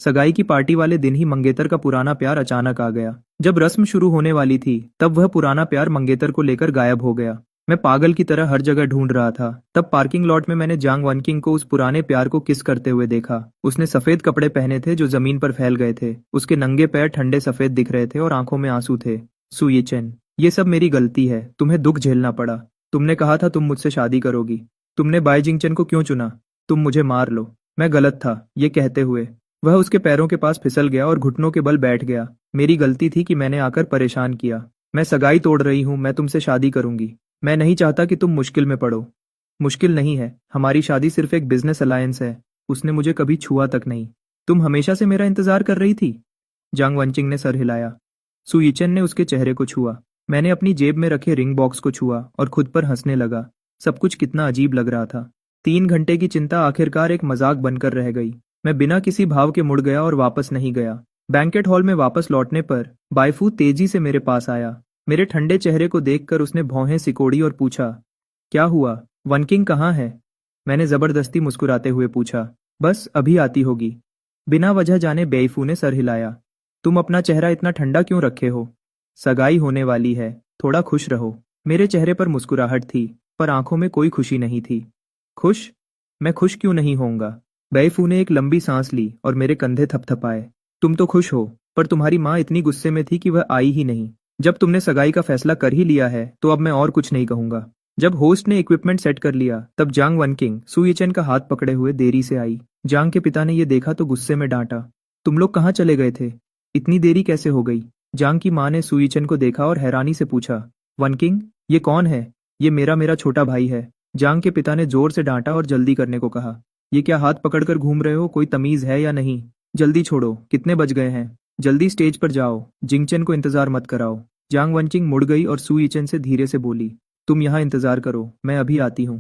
सगाई की पार्टी वाले दिन ही मंगेतर का पुराना प्यार अचानक आ गया। जब रस्म शुरू होने वाली थी तब वह पुराना प्यार मंगेतर को लेकर गायब हो गया। मैं पागल की तरह हर जगह ढूंढ रहा था। तब पार्किंग लॉट में मैंने जांग वनकिंग को उस पुराने प्यार को किस करते हुए देखा। उसने सफेद कपड़े पहने थे जो जमीन पर फैल गए थे। उसके नंगे पैर ठंडे सफेद दिख रहे थे और आंखों में आंसू थे। सुयेचेन, ये सब मेरी गलती है। तुम्हें दुख झेलना पड़ा। तुमने कहा था तुम मुझसे शादी करोगी। तुमने बाई जिंगचन को क्यों चुना? तुम मुझे मार लो, मैं गलत था। ये कहते हुए वह उसके पैरों के पास फिसल गया और घुटनों के बल बैठ गया। मेरी गलती थी कि मैंने आकर परेशान किया। मैं सगाई तोड़ रही हूँ, मैं तुमसे शादी करूंगी। मैं नहीं चाहता कि तुम मुश्किल में पड़ो। मुश्किल नहीं है, हमारी शादी सिर्फ एक बिजनेस अलायंस है। उसने मुझे कभी छुआ तक नहीं। तुम हमेशा से मेरा इंतजार कर रही थी। जांग वनचिंग ने सर हिलाया। सुयिचन ने उसके चेहरे को छुआ। मैंने अपनी जेब में रखे रिंग बॉक्स को छुआ और खुद पर हंसने लगा। सब कुछ कितना अजीब लग रहा था। 3 घंटे की चिंता आखिरकार एक मजाक बनकर रह गई। मैं बिना किसी भाव के मुड़ गया और वापस नहीं गया। बैंकेट हॉल में वापस लौटने पर बाइफू तेजी से मेरे पास आया। मेरे ठंडे चेहरे को देखकर उसने भौहें सिकोड़ी और पूछा, क्या हुआ? वनकिंग कहाँ है? मैंने जबरदस्ती मुस्कुराते हुए पूछा, बस अभी आती होगी। बिना वजह जाने बेईफू ने सर हिलाया। तुम अपना चेहरा इतना ठंडा क्यों रखे हो? सगाई होने वाली है, थोड़ा खुश रहो। मेरे चेहरे पर मुस्कुराहट थी, पर आंखों में कोई खुशी नहीं थी। खुश? मैं खुश क्यों नहीं होऊंगा? बेईफू ने एक लंबी सांस ली और मेरे कंधे थपथपाए। तुम तो खुश हो, पर तुम्हारी माँ इतनी गुस्से में थी कि वह आई ही नहीं। जब तुमने सगाई का फैसला कर ही लिया है तो अब मैं और कुछ नहीं कहूंगा। जब होस्ट ने इक्विपमेंट सेट कर लिया तब जांग वनकिंग सुयिचेन का हाथ पकड़े हुए देरी से आई। जांग के पिता ने यह देखा तो गुस्से में डांटा, तुम लोग कहाँ चले गए थे? इतनी देरी कैसे हो गई? जांग की माँ ने सुयिचेन को देखा और हैरानी से पूछा, वनकिंग, ये कौन है? ये मेरा मेरा छोटा भाई है। जांग के पिता ने जोर से डांटा और जल्दी करने को कहा। ये क्या हाथ पकड़कर घूम रहे हो? कोई तमीज है या नहीं? जल्दी छोड़ो, कितने बज गए हैं? जल्दी स्टेज पर जाओ, जिंगचन को इंतजार मत कराओ। जांग वनचिंग मुड़ गई और सुयिचेन से धीरे से बोली, तुम यहाँ इंतजार करो, मैं अभी आती हूँ।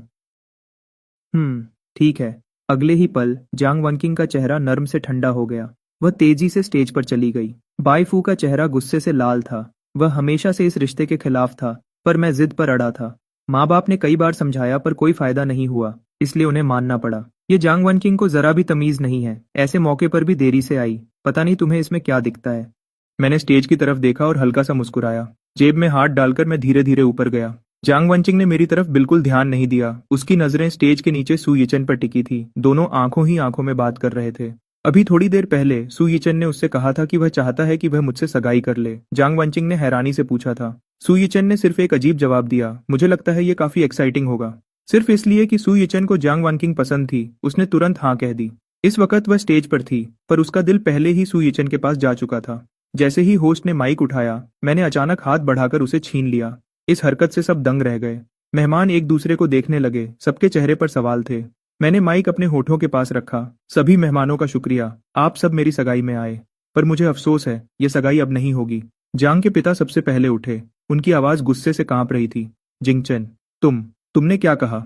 ठीक है। अगले ही पल जांग वनकिंग का चेहरा नर्म से ठंडा हो गया। वह तेजी से स्टेज पर चली गई। बाईफू का चेहरा गुस्से से लाल था। वह हमेशा से इस रिश्ते के खिलाफ था, पर मैं जिद पर अड़ा था। माँ बाप ने कई बार समझाया पर कोई फायदा नहीं हुआ, इसलिए उन्हें मानना पड़ा। ये जांग वनकिंग को जरा भी तमीज नहीं है, ऐसे मौके पर भी देरी से आई। पता नहीं तुम्हें इसमें क्या दिखता है। मैंने स्टेज की तरफ देखा और हल्का सा मुस्कुराया। जेब में हाथ डालकर मैं धीरे धीरे ऊपर गया। जांग वनचिंग ने मेरी तरफ बिल्कुल ध्यान नहीं दिया। उसकी नजरें स्टेज के नीचे सुयिचेन पर टिकी थी। दोनों आंखों ही आंखों में बात कर रहे थे। अभी थोड़ी देर पहले सुयिचेन ने उससे कहा था कि वह चाहता है कि वह मुझसे सगाई कर ले। जांग वनचिंग ने हैरानी से पूछा था। सुयिचेन ने सिर्फ एक अजीब जवाब दिया, मुझे लगता है ये काफी एक्साइटिंग होगा। सिर्फ इसलिए कि सुयिचेन को जांग वनकिंग पसंद थी, उसने तुरंत हाँ कह दी। इस वक्त वह स्टेज पर थी, पर उसका दिल पहले ही सुयिचेन के पास जा चुका था। जैसे ही होस्ट ने माइक उठाया, मैंने अचानक हाथ बढ़ाकर उसे छीन लिया। इस हरकत से सब दंग रह गए। मेहमान एक दूसरे को देखने लगे, सबके चेहरे पर सवाल थे। मैंने माइक अपने होठों के पास रखा। सभी मेहमानों का शुक्रिया, आप सब मेरी सगाई में आए। पर मुझे अफसोस है, ये सगाई अब नहीं होगी। जांग के पिता सबसे पहले उठे। उनकी आवाज गुस्से से कांप रही थी। जिंगचन, तुमने क्या कहा?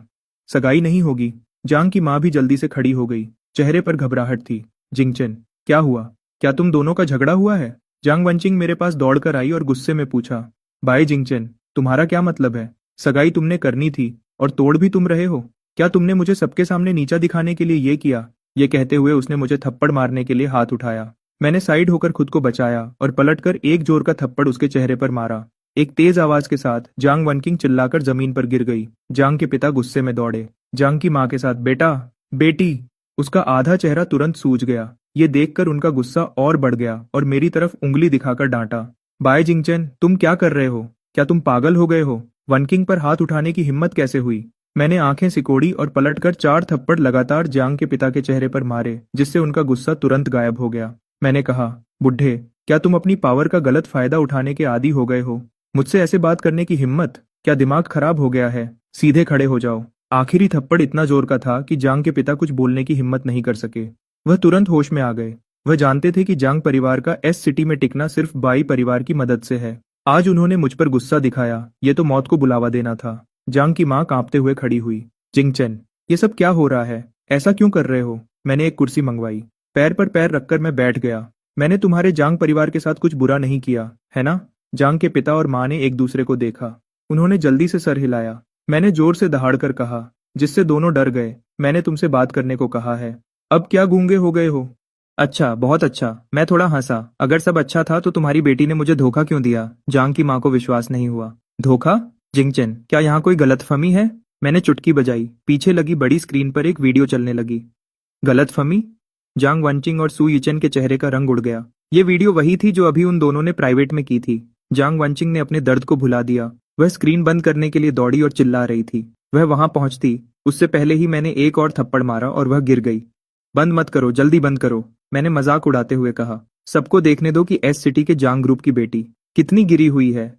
सगाई नहीं होगी। जांग की माँ भी जल्दी से खड़ी हो गई। चेहरे पर घबराहट थी। जिंगचन, क्या हुआ? क्या तुम दोनों का झगड़ा हुआ है? जांग वनचिंग मेरे पास दौड़कर आई और गुस्से में पूछा, भाई जिंगचन, तुम्हारा क्या मतलब है? सगाई तुमने करनी थी और तोड़ भी तुम रहे हो। क्या तुमने मुझे सबके सामने नीचा दिखाने के लिए ये किया? ये कहते हुए उसने मुझे थप्पड़ मारने के लिए हाथ उठाया। मैंने साइड होकर खुद को बचाया और पलटकर एक जोर का थप्पड़ उसके चेहरे पर मारा। एक तेज आवाज के साथ जांग वनकिंग चिल्लाकर जमीन पर गिर गई। जांग के पिता गुस्से में दौड़े। जांग की माँ के साथ, बेटा, बेटी। उसका आधा चेहरा तुरंत सूज गया। ये देखकर उनका गुस्सा और बढ़ गया और मेरी तरफ उंगली दिखाकर डांटा, बाय जिंगचन, तुम क्या कर रहे हो? क्या तुम पागल हो गए हो? वनकिंग पर हाथ उठाने की हिम्मत कैसे हुई? मैंने आंखें सिकोड़ी और पलटकर 4 थप्पड़ लगातार जांग के पिता के चेहरे पर मारे, जिससे उनका गुस्सा तुरंत गायब हो गया। मैंने कहा, बुढ़े, क्या तुम अपनी पावर का गलत फायदा उठाने के आदी हो गए हो? मुझसे ऐसे बात करने की हिम्मत? क्या दिमाग खराब हो गया है? सीधे खड़े हो जाओ। आखिरी थप्पड़ इतना जोर का था कि जांग के पिता कुछ बोलने की हिम्मत नहीं कर सके। वह तुरंत होश में आ गए। वह जानते थे कि जांग परिवार का एस सिटी में टिकना सिर्फ बाई परिवार की मदद से है। आज उन्होंने मुझ पर गुस्सा दिखाया, ये तो मौत को बुलावा देना था। जांग की माँ कांपते हुए खड़ी हुई। जिंगचन, ये सब क्या हो रहा है? ऐसा क्यों कर रहे हो? मैंने एक कुर्सी मंगवाई। पैर पर पैर रखकर मैं बैठ गया। मैंने तुम्हारे जांग परिवार के साथ कुछ बुरा नहीं किया, है ना? जांग के पिता और माँ ने एक दूसरे को देखा। उन्होंने जल्दी से सर हिलाया। मैंने जोर से दहाड़कर कहा, जिससे दोनों डर गए, मैंने तुमसे बात करने को कहा है। अब क्या गूंगे हो गए हो? अच्छा, बहुत अच्छा। मैं थोड़ा हंसा। अगर सब अच्छा था तो तुम्हारी बेटी ने मुझे धोखा क्यों दिया? जांग की माँ को विश्वास नहीं हुआ। धोखा? जिंगचन, क्या यहाँ कोई गलतफहमी है? मैंने चुटकी बजाई। पीछे लगी बड़ी स्क्रीन पर एक वीडियो चलने लगी। गलतफहमी? जांग वनचिंग और सू यिचन के चेहरे का रंग उड़ गया। ये वीडियो वही थी जो अभी उन दोनों ने प्राइवेट में की थी। जांग वनचिंग ने अपने दर्द को भुला दिया। वह स्क्रीन बंद करने के लिए दौड़ी और चिल्ला रही थी। वह वहां पहुंचती, उससे पहले ही मैंने एक और थप्पड़ मारा और वह गिर गई। बंद मत करो, जल्दी बंद करो, मैंने मजाक उड़ाते हुए कहा। सबको देखने दो कि एस सिटी के जांग ग्रुप की बेटी कितनी गिरी हुई है।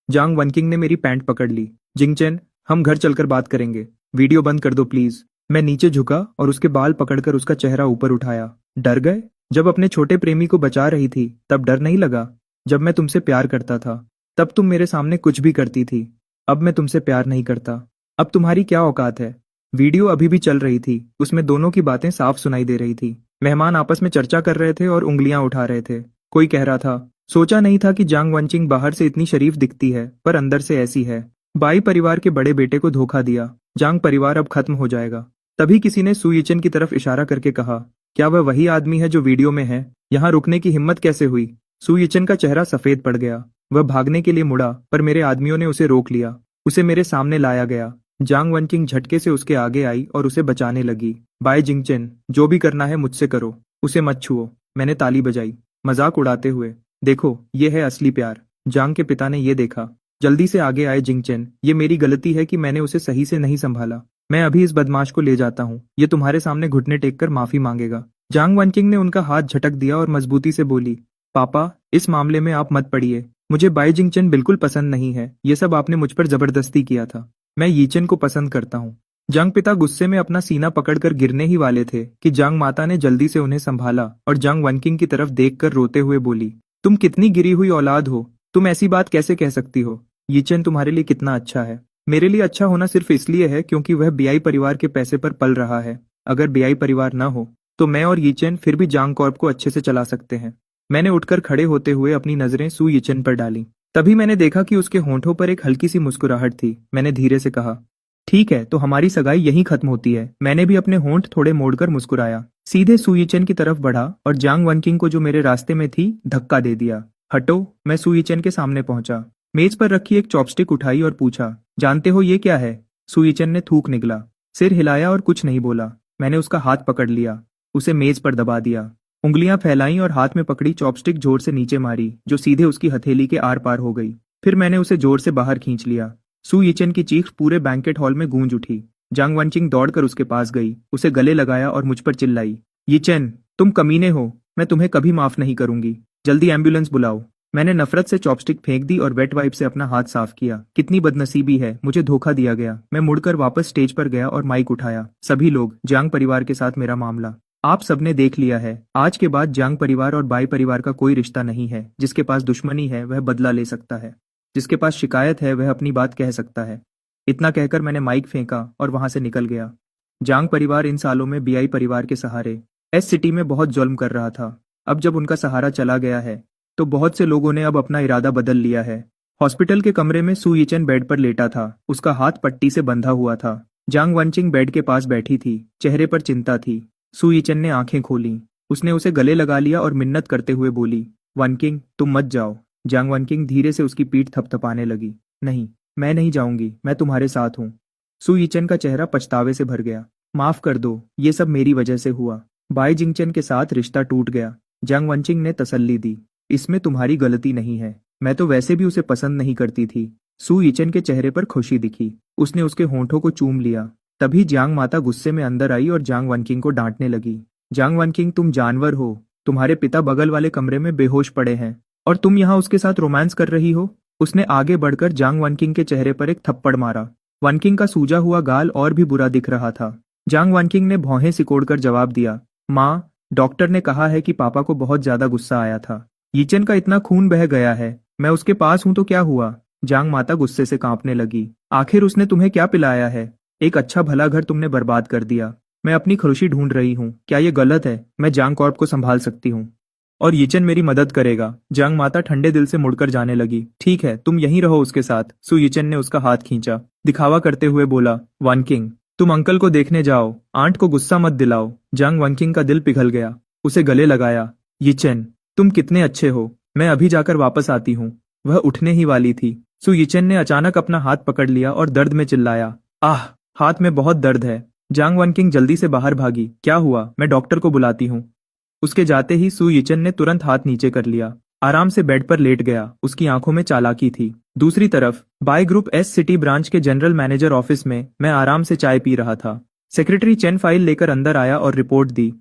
जांग वनकिंग ने मेरी पैंट पकड़ ली। जिंगचन, हम घर चलकर बात करेंगे। वीडियो बंद कर दो प्लीज। मैं नीचे झुका और उसके बाल पकड़कर उसका चेहरा ऊपर उठाया। डर गए? जब अपने छोटे प्रेमी को बचा रही थी तब डर नहीं लगा? जब मैं तुमसे प्यार करता था तब तुम मेरे सामने कुछ भी करती थी। अब मैं तुमसे प्यार नहीं करता। अब तुम्हारी क्या औकात है? वीडियो अभी भी चल रही थी, उसमें दोनों की बातें साफ सुनाई दे रही थी। मेहमान आपस में चर्चा कर रहे थे और उंगलियां उठा रहे थे। कोई कह रहा था, सोचा नहीं था कि जांग वनचिंग बाहर से इतनी शरीफ दिखती है पर अंदर से ऐसी है। बाई परिवार के बड़े बेटे को धोखा दिया। जांग परिवार अब खत्म हो जाएगा। तभी किसी ने सुयिचन की तरफ इशारा करके कहा, क्या वह वही आदमी है जो वीडियो में है? यहाँ रुकने की हिम्मत कैसे हुई? सुयिचन का चेहरा सफेद पड़ गया। वह भागने के लिए मुड़ा पर मेरे आदमियों ने उसे रोक लिया। उसे मेरे सामने लाया गया। जांग वनकिंग झटके से उसके आगे आई और उसे बचाने लगी। बाय जिंगचन, जो भी करना है मुझसे करो, उसे मत छुओ। मैंने ताली बजाई, मजाक उड़ाते हुए। देखो, ये है असली प्यार। जांग के पिता ने ये देखा। जल्दी से आगे आए जिंगचन, ये मेरी गलती है कि मैंने उसे सही से नहीं संभाला। मैं अभी इस बदमाश को ले जाता हूँ, ये तुम्हारे सामने घुटने टेक कर माफी मांगेगा। जांग वनकिंग ने उनका हाथ झटक दिया और मजबूती से बोली, पापा, इस मामले में आप मत पड़िए। मुझे बाई जिंगचन बिल्कुल पसंद नहीं है। ये सब आपने मुझ पर जबरदस्ती किया था। मैं यीचन को पसंद करता हूँ। जांग पिता गुस्से में अपना सीना पकड़कर गिरने ही वाले थे कि जांग माता ने जल्दी से उन्हें संभाला और जांग वनकिंग की तरफ देखकर रोते हुए बोली, तुम कितनी गिरी हुई औलाद हो। तुम ऐसी बात कैसे कह सकती हो? यीचन तुम्हारे लिए कितना अच्छा है। मेरे लिए अच्छा होना सिर्फ इसलिए है क्योंकि वह बीआई परिवार के पैसे पर पल रहा है। अगर बीआई परिवार न हो तो मैं और यीचन फिर भी जांग कॉर्प को अच्छे से चला सकते हैं। मैंने उठकर खड़े होते हुए अपनी नजरें सू यीचन पर डाली। तभी मैंने देखा कि उसके होंठों पर एक हल्की सी मुस्कुराहट थी। मैंने धीरे से कहा, ठीक है, तो हमारी सगाई यहीं खत्म होती है। मैंने भी अपने होंठ थोड़े मोड़कर मुस्कुराया। सीधे सुयिचन की तरफ बढ़ा और जांग वनकिंग को जो मेरे रास्ते में थी धक्का दे दिया। हटो। मैं सुयिचन के सामने पहुंचा। मेज पर रखी एक चॉपस्टिक उठाई और पूछा, जानते हो ये क्या है? सुयिचन ने थूक निगला, सिर हिलाया और कुछ नहीं बोला। मैंने उसका हाथ पकड़ लिया, उसे मेज पर दबा दिया। उंगलियां फैलाई और हाथ में पकड़ी चॉपस्टिक जोर से नीचे मारी, जो सीधे उसकी हथेली के आर पार हो गई। फिर मैंने उसे जोर से बाहर खींच लिया। सू यिचन की चीख पूरे बैंकेट हॉल में गूंज उठी। जांग वनचिंग दौड़कर उसके पास गई, उसे गले लगाया और मुझ पर चिल्लाई, यिचन, तुम कमीने हो। मैं तुम्हें कभी माफ नहीं करूंगी। जल्दी एम्बुलेंस बुलाओ। मैंने नफरत से चॉपस्टिक फेंक दी और वेट वाइप से अपना हाथ साफ किया। कितनी बदनसीबी है, मुझे धोखा दिया गया। मैं मुड़कर वापस स्टेज पर गया और माइक उठाया। सभी लोग, जांग परिवार के साथ मेरा मामला आप सबने देख लिया है। आज के बाद जांग परिवार और बाई परिवार का कोई रिश्ता नहीं है। जिसके पास दुश्मनी है वह बदला ले सकता है। जिसके पास शिकायत है वह अपनी बात कह सकता है। इतना कहकर मैंने माइक फेंका और वहां से निकल गया। जांग परिवार इन सालों में बीआई परिवार के सहारे एस सिटी में बहुत जुल्म कर रहा था। अब जब उनका सहारा चला गया है तो बहुत से लोगों ने अब अपना इरादा बदल लिया है। हॉस्पिटल के कमरे में सू यिचन बेड पर लेटा था। उसका हाथ पट्टी से बंधा हुआ था। जांग वनचिंग बेड के पास बैठी थी। चेहरे पर चिंता थी। सू यिचन ने आंखें खोली। उसने उसे गले लगा लिया और मिन्नत करते हुए बोली, वनकिंग, तुम मत जाओ। जांग वनकिंग धीरे से उसकी पीठ थपथपाने लगी। नहीं, मैं नहीं जाऊंगी, मैं तुम्हारे साथ हूँ। सू यिचन का चेहरा पछतावे से भर गया। माफ कर दो, ये सब मेरी वजह से हुआ। बाई जिंगचन के साथ रिश्ता टूट गया। जांग वनचिंग ने तसल्ली दी, इसमें तुम्हारी गलती नहीं है। मैं तो वैसे भी उसे पसंद नहीं करती थी। सू यिचन के चेहरे पर खुशी दिखी। उसने उसके होंठों को चूम लिया। तभी जांग माता गुस्से में अंदर आई और जांग वनकिंग को डांटने लगी। जांग वनकिंग, तुम जानवर हो। तुम्हारे पिता बगल वाले कमरे में बेहोश पड़े हैं और तुम यहाँ उसके साथ रोमांस कर रही हो। उसने आगे बढ़कर जांग वनकिंग के चेहरे पर एक थप्पड़ मारा। वनकिंग का सूजा हुआ गाल और भी बुरा दिख रहा था। जांग वनकिंग ने भौहें सिकोड़कर जवाब दिया, माँ, डॉक्टर ने कहा है कि पापा को बहुत ज्यादा गुस्सा आया था। यिचन का इतना खून बह गया है। मैं उसके पास हूं तो क्या हुआ? जांग माता गुस्से से कांपने लगी। आखिर उसने तुम्हें क्या पिलाया है? एक अच्छा भला घर तुमने बर्बाद कर दिया। मैं अपनी खुशी ढूंढ रही हूँ। क्या ये गलत है? मैं जांग कॉर्प को संभाल सकती हूँ और यिचन मेरी मदद करेगा। जांग माता ठंडे दिल से मुड़कर जाने लगी। ठीक है, तुम यहीं रहो उसके साथ। सू यिचन ने उसका हाथ खींचा। दिखावा करते हुए बोला, वनकिंग, तुम अंकल को देखने जाओ। आंट को गुस्सा मत दिलाओ। जांग वनकिंग का दिल पिघल गया। उसे गले लगाया। यिचेन, तुम कितने अच्छे हो, मैं अभी जाकर वापस आती हूँ। वह उठने ही वाली थी। सु यिचेन ने अचानक अपना हाथ पकड़ लिया और दर्द में चिल्लाया, आह, हाथ में बहुत दर्द है। जांग वनकिंग जल्दी से बाहर भागी। क्या हुआ, मैं डॉक्टर को बुलाती हूँ। उसके जाते ही सु यिचेन ने तुरंत हाथ नीचे कर लिया, आराम से बेड पर लेट गया। उसकी आंखों में चालाकी थी। दूसरी तरफ bye group S city branch के जनरल मैनेजर ऑफिस में मैं आराम से चाय पी रहा था। सेक्रेटरी चेन फाइल लेकर अंदर आया और रिपोर्ट दी।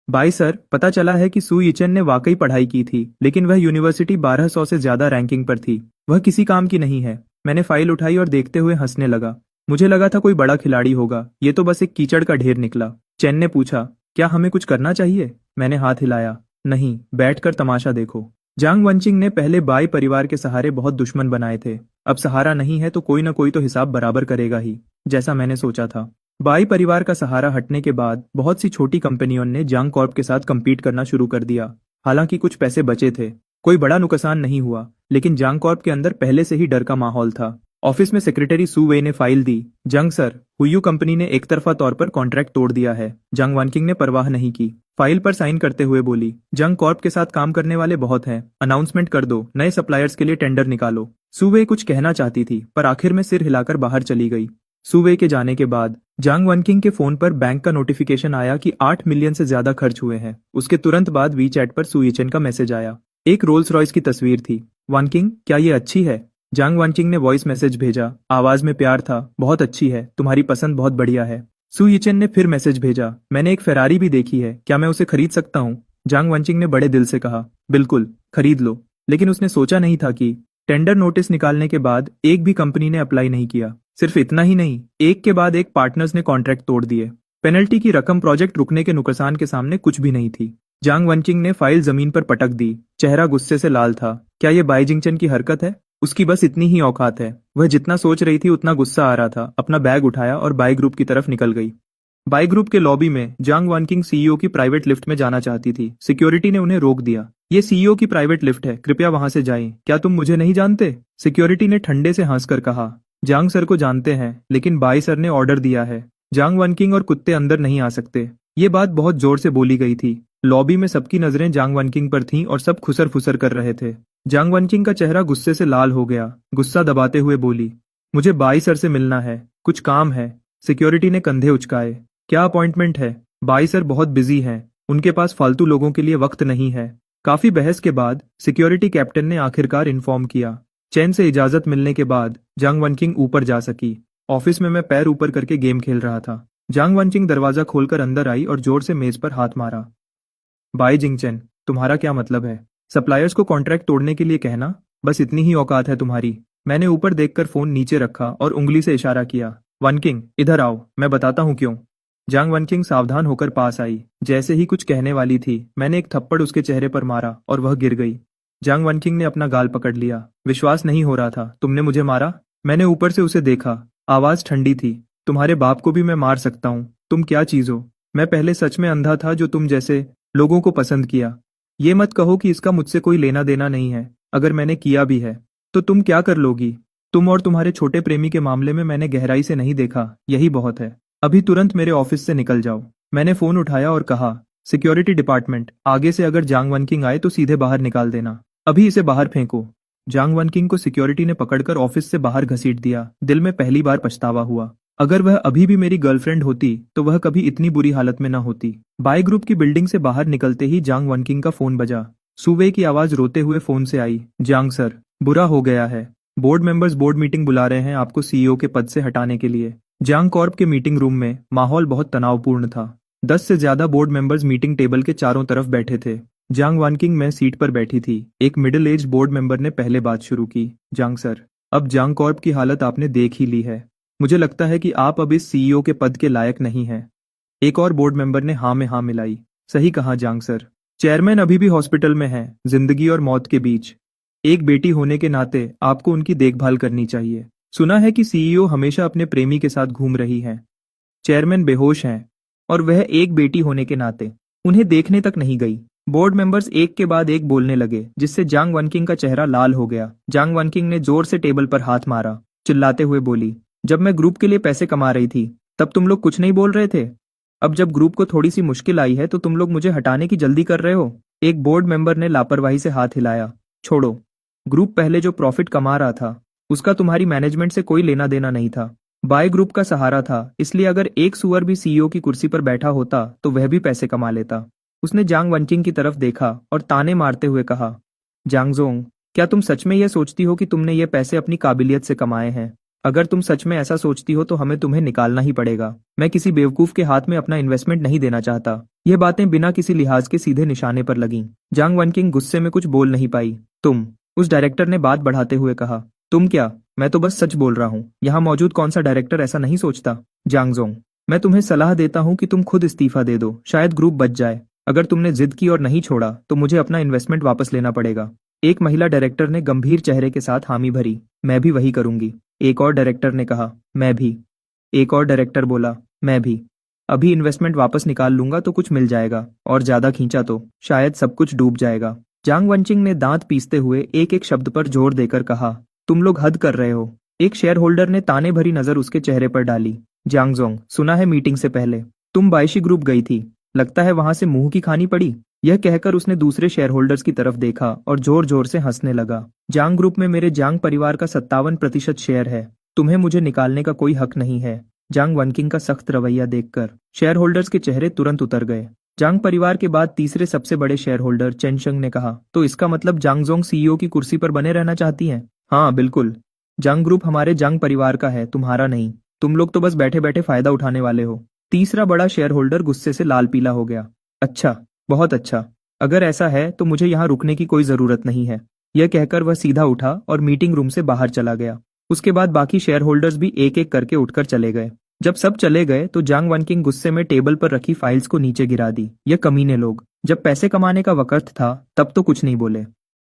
बाई सर, पता चला है कि सु यिचेन ने वाकई पढ़ाई की थी, लेकिन वह यूनिवर्सिटी 1200 से ज्यादा रैंकिंग पर थी। वह किसी काम की नहीं है। मैंने फाइल उठाई और देखते हुए हंसने लगा। मुझे लगा था कोई बड़ा खिलाड़ी होगा, ये तो बस एक कीचड़ का ढेर निकला। चेन ने पूछा, क्या हमें कुछ करना चाहिए? मैंने हाथ हिलाया। नहीं, बैठकर तमाशा देखो। जांग वनचिंग ने पहले बाई परिवार के सहारे बहुत दुश्मन बनाए थे। अब सहारा नहीं है तो कोई ना कोई तो हिसाब बराबर करेगा ही, जैसा मैंने सोचा था। बाई परिवार का सहारा हटने के बाद बहुत सी छोटी कंपनियों ने जांग कॉर्प के साथ कम्पीट करना शुरू कर दिया। हालांकि कुछ पैसे बचे थे। कोई बड़ा नुकसान नहीं हुआ, लेकिन जांग कॉर्प के अंदर पहले से ही डर का माहौल था। ऑफिस में सेक्रेटरी सु वे ने फाइल दी। जंग सर, हुयू कंपनी ने एक तरफा तौर पर कॉन्ट्रैक्ट तोड़ दिया है। जंग वनकिंग ने परवाह नहीं की। फाइल पर साइन करते हुए बोली, जंग कॉर्प के साथ काम करने वाले बहुत हैं, अनाउंसमेंट कर दो, नए सप्लायर्स के लिए टेंडर निकालो। सु वे कुछ कहना चाहती थी, पर आखिर में सिर हिलाकर बाहर चली गई। सु वे के जाने के बाद जांग वनकिंग के फोन पर बैंक का नोटिफिकेशन आया कि 8 मिलियन से ज्यादा खर्च हुए हैं। उसके तुरंत बाद वी चैट पर सु यिचेन का मैसेज आया। एक रोल्स रॉयस की तस्वीर थी। वनकिंग, क्या ये अच्छी है? जांग वनचिंग ने वॉइस मैसेज भेजा। आवाज में प्यार था। बहुत अच्छी है, तुम्हारी पसंद बहुत बढ़िया है। सु यिचेन ने फिर मैसेज भेजा, मैंने एक फेरारी भी देखी है, क्या मैं उसे खरीद सकता हूँ? जांग वनचिंग ने बड़े दिल से कहा, बिल्कुल, खरीद लो। लेकिन उसने सोचा नहीं था कि टेंडर नोटिस निकालने के बाद एक भी कंपनी ने अप्लाई नहीं किया। सिर्फ इतना ही नहीं, एक के बाद एक पार्टनर्स ने कॉन्ट्रैक्ट तोड़ दिए। पेनल्टी की रकम प्रोजेक्ट रुकने के नुकसान के सामने कुछ भी नहीं थी। जांग वनचिंग ने फाइल जमीन पर पटक दी। चेहरा गुस्से से लाल था। क्या ये बाई जिंगचन की हरकत है? उसकी बस इतनी ही औकात है। वह जितना सोच रही थी उतना गुस्सा आ रहा था। अपना बैग उठाया और बाई ग्रुप की तरफ निकल गई। बाई ग्रुप के लॉबी में जांग वनकिंग सीईओ की प्राइवेट लिफ्ट में जाना चाहती थी। सिक्योरिटी ने उन्हें रोक दिया। ये सीईओ की प्राइवेट लिफ्ट है, कृपया वहां से जाएं। क्या तुम मुझे नहीं जानते? सिक्योरिटी ने ठंडे से हंसकर कहा, जांग सर को जानते हैं, लेकिन बाई सर ने ऑर्डर दिया है। जांग वनकिंग और कुत्ते अंदर नहीं आ सकते। ये बात बहुत जोर से बोली गई थी। लॉबी में सबकी नजरें जांग वनकिंग पर थीं और सब खुसर फुसर कर रहे थे। जांग वनकिंग का चेहरा गुस्से से लाल हो गया। गुस्सा दबाते हुए बोली, मुझे बाई सर से मिलना है, कुछ काम है। सिक्योरिटी ने कंधे उचकाए। क्या अपॉइंटमेंट है? बाई सर बहुत बिजी हैं, उनके पास फालतू लोगों के लिए वक्त नहीं है। काफी बहस के बाद सिक्योरिटी कैप्टन ने आखिरकार इन्फॉर्म किया। चैन से इजाजत मिलने के बाद जांग वनकिंग ऊपर जा सकी। ऑफिस में मैं पैर ऊपर करके गेम खेल रहा था। जांग वनचिंग दरवाजा खोलकर अंदर आई और जोर से मेज पर हाथ मारा। बाई जिंगचन, तुम्हारा क्या मतलब है? सप्लायर्स को कॉन्ट्रैक्ट तोड़ने के लिए कहना, बस इतनी ही औकात है तुम्हारी? मैंने ऊपर देखकर फोन नीचे रखा और उंगली से इशारा किया। वनकिंग, इधर आओ, मैं बताता हूँ क्यों। जांग वनकिंग सावधान होकर पास आई। जैसे ही कुछ कहने वाली थी, मैंने एक थप्पड़ उसके चेहरे पर मारा और वह गिर गई। जांग वनकिंग ने अपना गाल पकड़ लिया। विश्वास नहीं हो रहा था, तुमने मुझे मारा? मैंने ऊपर से उसे देखा। आवाज ठंडी थी। तुम्हारे बाप को भी मैं मार सकता हूँ। तुम क्या चीज हो? मैं पहले सच में अंधा था जो तुम जैसे लोगों को पसंद किया। ये मत कहो कि इसका मुझसे कोई लेना देना नहीं है। अगर मैंने किया भी है तो तुम क्या कर लोगी? तुम और तुम्हारे छोटे प्रेमी के मामले में मैंने गहराई से नहीं देखा, यही बहुत है। अभी तुरंत मेरे ऑफिस से निकल जाओ। मैंने फोन उठाया और कहा, सिक्योरिटी डिपार्टमेंट, आगे से अगर जांग वनकिंग आए तो सीधे बाहर निकाल देना। अभी इसे बाहर फेंको। जांग वनकिंग को सिक्योरिटी ने पकड़कर ऑफिस से बाहर घसीट दिया। दिल में पहली बार पछतावा हुआ। अगर वह अभी भी मेरी गर्लफ्रेंड होती तो वह कभी इतनी बुरी हालत में न होती। बाय ग्रुप की बिल्डिंग से बाहर निकलते ही जांग वनकिंग का फोन बजा। सुवे की आवाज रोते हुए फोन से आई, जांग सर, बुरा हो गया है। बोर्ड मेंबर्स बोर्ड मीटिंग बुला रहे हैं आपको सीईओ के पद से हटाने के लिए। जांग कॉर्प के मीटिंग रूम में माहौल बहुत तनावपूर्ण था। 10 से ज्यादा बोर्ड मेंबर्स मीटिंग टेबल के चारों तरफ बैठे थे। जांग वनकिंग मैं सीट पर बैठी थी। एक मिडिल एज बोर्ड मेंबर ने पहले बात शुरू की, जांग सर, अब जांग कॉर्प की हालत आपने देख ही ली है। मुझे लगता है कि आप अब इस सीईओ के पद के लायक नहीं हैं। एक और बोर्ड मेंबर ने हाँ में हाँ मिलाई। सही कहा जांग सर। चेयरमैन अभी भी हॉस्पिटल में हैं, जिंदगी और मौत के बीच। एक बेटी होने के नाते आपको उनकी देखभाल करनी चाहिए। सुना है कि सीईओ हमेशा अपने प्रेमी के साथ घूम रही हैं। चेयरमैन बेहोश हैं और वह एक बेटी होने के नाते उन्हें देखने तक नहीं गई। बोर्ड मेंबर्स एक के बाद एक बोलने लगे, जिससे जांग वनकिंग का चेहरा लाल हो गया। जांग वनकिंग ने जोर से टेबल पर हाथ मारा, चिल्लाते हुए बोली, जब मैं ग्रुप के लिए पैसे कमा रही थी तब तुम लोग कुछ नहीं बोल रहे थे। अब जब ग्रुप को थोड़ी सी मुश्किल आई है तो तुम लोग मुझे हटाने की जल्दी कर रहे हो। एक बोर्ड मेंबर ने लापरवाही से हाथ हिलाया। छोड़ो, ग्रुप पहले जो प्रॉफिट कमा रहा था उसका तुम्हारी मैनेजमेंट से कोई लेना देना नहीं था। बाय ग्रुप का सहारा था, इसलिए अगर एक सुअर भी सीईओ की कुर्सी पर बैठा होता तो वह भी पैसे कमा लेता। उसने जांग वनकिंग की तरफ देखा और ताने मारते हुए कहा, जांगजोंग, क्या तुम सच में यह सोचती हो कि तुमने ये पैसे अपनी काबिलियत से कमाए हैं? अगर तुम सच में ऐसा सोचती हो तो हमें तुम्हें निकालना ही पड़ेगा। मैं किसी बेवकूफ के हाथ में अपना इन्वेस्टमेंट नहीं देना चाहता। यह बातें बिना किसी लिहाज के सीधे निशाने पर लगीं। जांग वनकिंग गुस्से में कुछ बोल नहीं पाई। उस डायरेक्टर ने बात बढ़ाते हुए कहा, तुम क्या? मैं तो बस सच बोल रहा हूँ। यहाँ मौजूद कौन सा डायरेक्टर ऐसा नहीं सोचता? जांगजोंग, मैं तुम्हें सलाह देता हूँ कि तुम खुद इस्तीफा दे दो, शायद ग्रुप बच जाए। अगर तुमने जिद की और नहीं छोड़ा तो मुझे अपना इन्वेस्टमेंट वापस लेना पड़ेगा। एक महिला डायरेक्टर ने गंभीर चेहरे के साथ हामी भरी। मैं भी वही करूंगी। एक और डायरेक्टर ने कहा, मैं भी। एक और डायरेक्टर बोला, मैं भी। अभी इन्वेस्टमेंट वापस निकाल लूंगा तो कुछ मिल जाएगा, और ज्यादा खींचा तो शायद सब कुछ डूब जाएगा। जांग वनचिंग ने दांत पीसते हुए एक एक शब्द पर जोर देकर कहा, तुम लोग हद कर रहे हो। एक शेयर होल्डर ने ताने भरी नजर उसके चेहरे पर डाली। जांगजोंग, सुना है मीटिंग से पहले तुम बायशी ग्रुप गई थी, लगता है वहां से मुंह की खानी पड़ी। यह कहकर उसने दूसरे शेयर होल्डर्स की तरफ देखा और जोर जोर से हंसने लगा। जांग ग्रुप में मेरे जांग परिवार का 57% शेयर है। तुम्हें मुझे निकालने का कोई हक नहीं है। जांग वनकिंग का सख्त रवैया देखकर शेयर होल्डर्स के चेहरे तुरंत उतर गए। जांग परिवार के बाद तीसरे सबसे बड़े शेयर होल्डर चेनशंग ने कहा, तो इसका मतलब जांगजोंग सीईओ की कुर्सी पर बने रहना चाहती हैं? हाँ बिल्कुल। जांग ग्रुप हमारे जांग परिवार का है, तुम्हारा नहीं। तुम लोग तो बस बैठे बैठे फायदा उठाने वाले हो। तीसरा बड़ा शेयर होल्डर गुस्से से लाल पीला हो गया। अच्छा, बहुत अच्छा। अगर ऐसा है तो मुझे यहाँ रुकने की कोई जरूरत नहीं है। यह कहकर वह सीधा उठा और मीटिंग रूम से बाहर चला गया। उसके बाद बाकी शेयर होल्डर्स भी एक एक करके उठकर चले गए। जब सब चले गए तो जांग वनकिंग गुस्से में टेबल पर रखी फाइल्स को नीचे गिरा दी। ये कमीने लोग, जब पैसे कमाने का वक्त था तब तो कुछ नहीं बोले।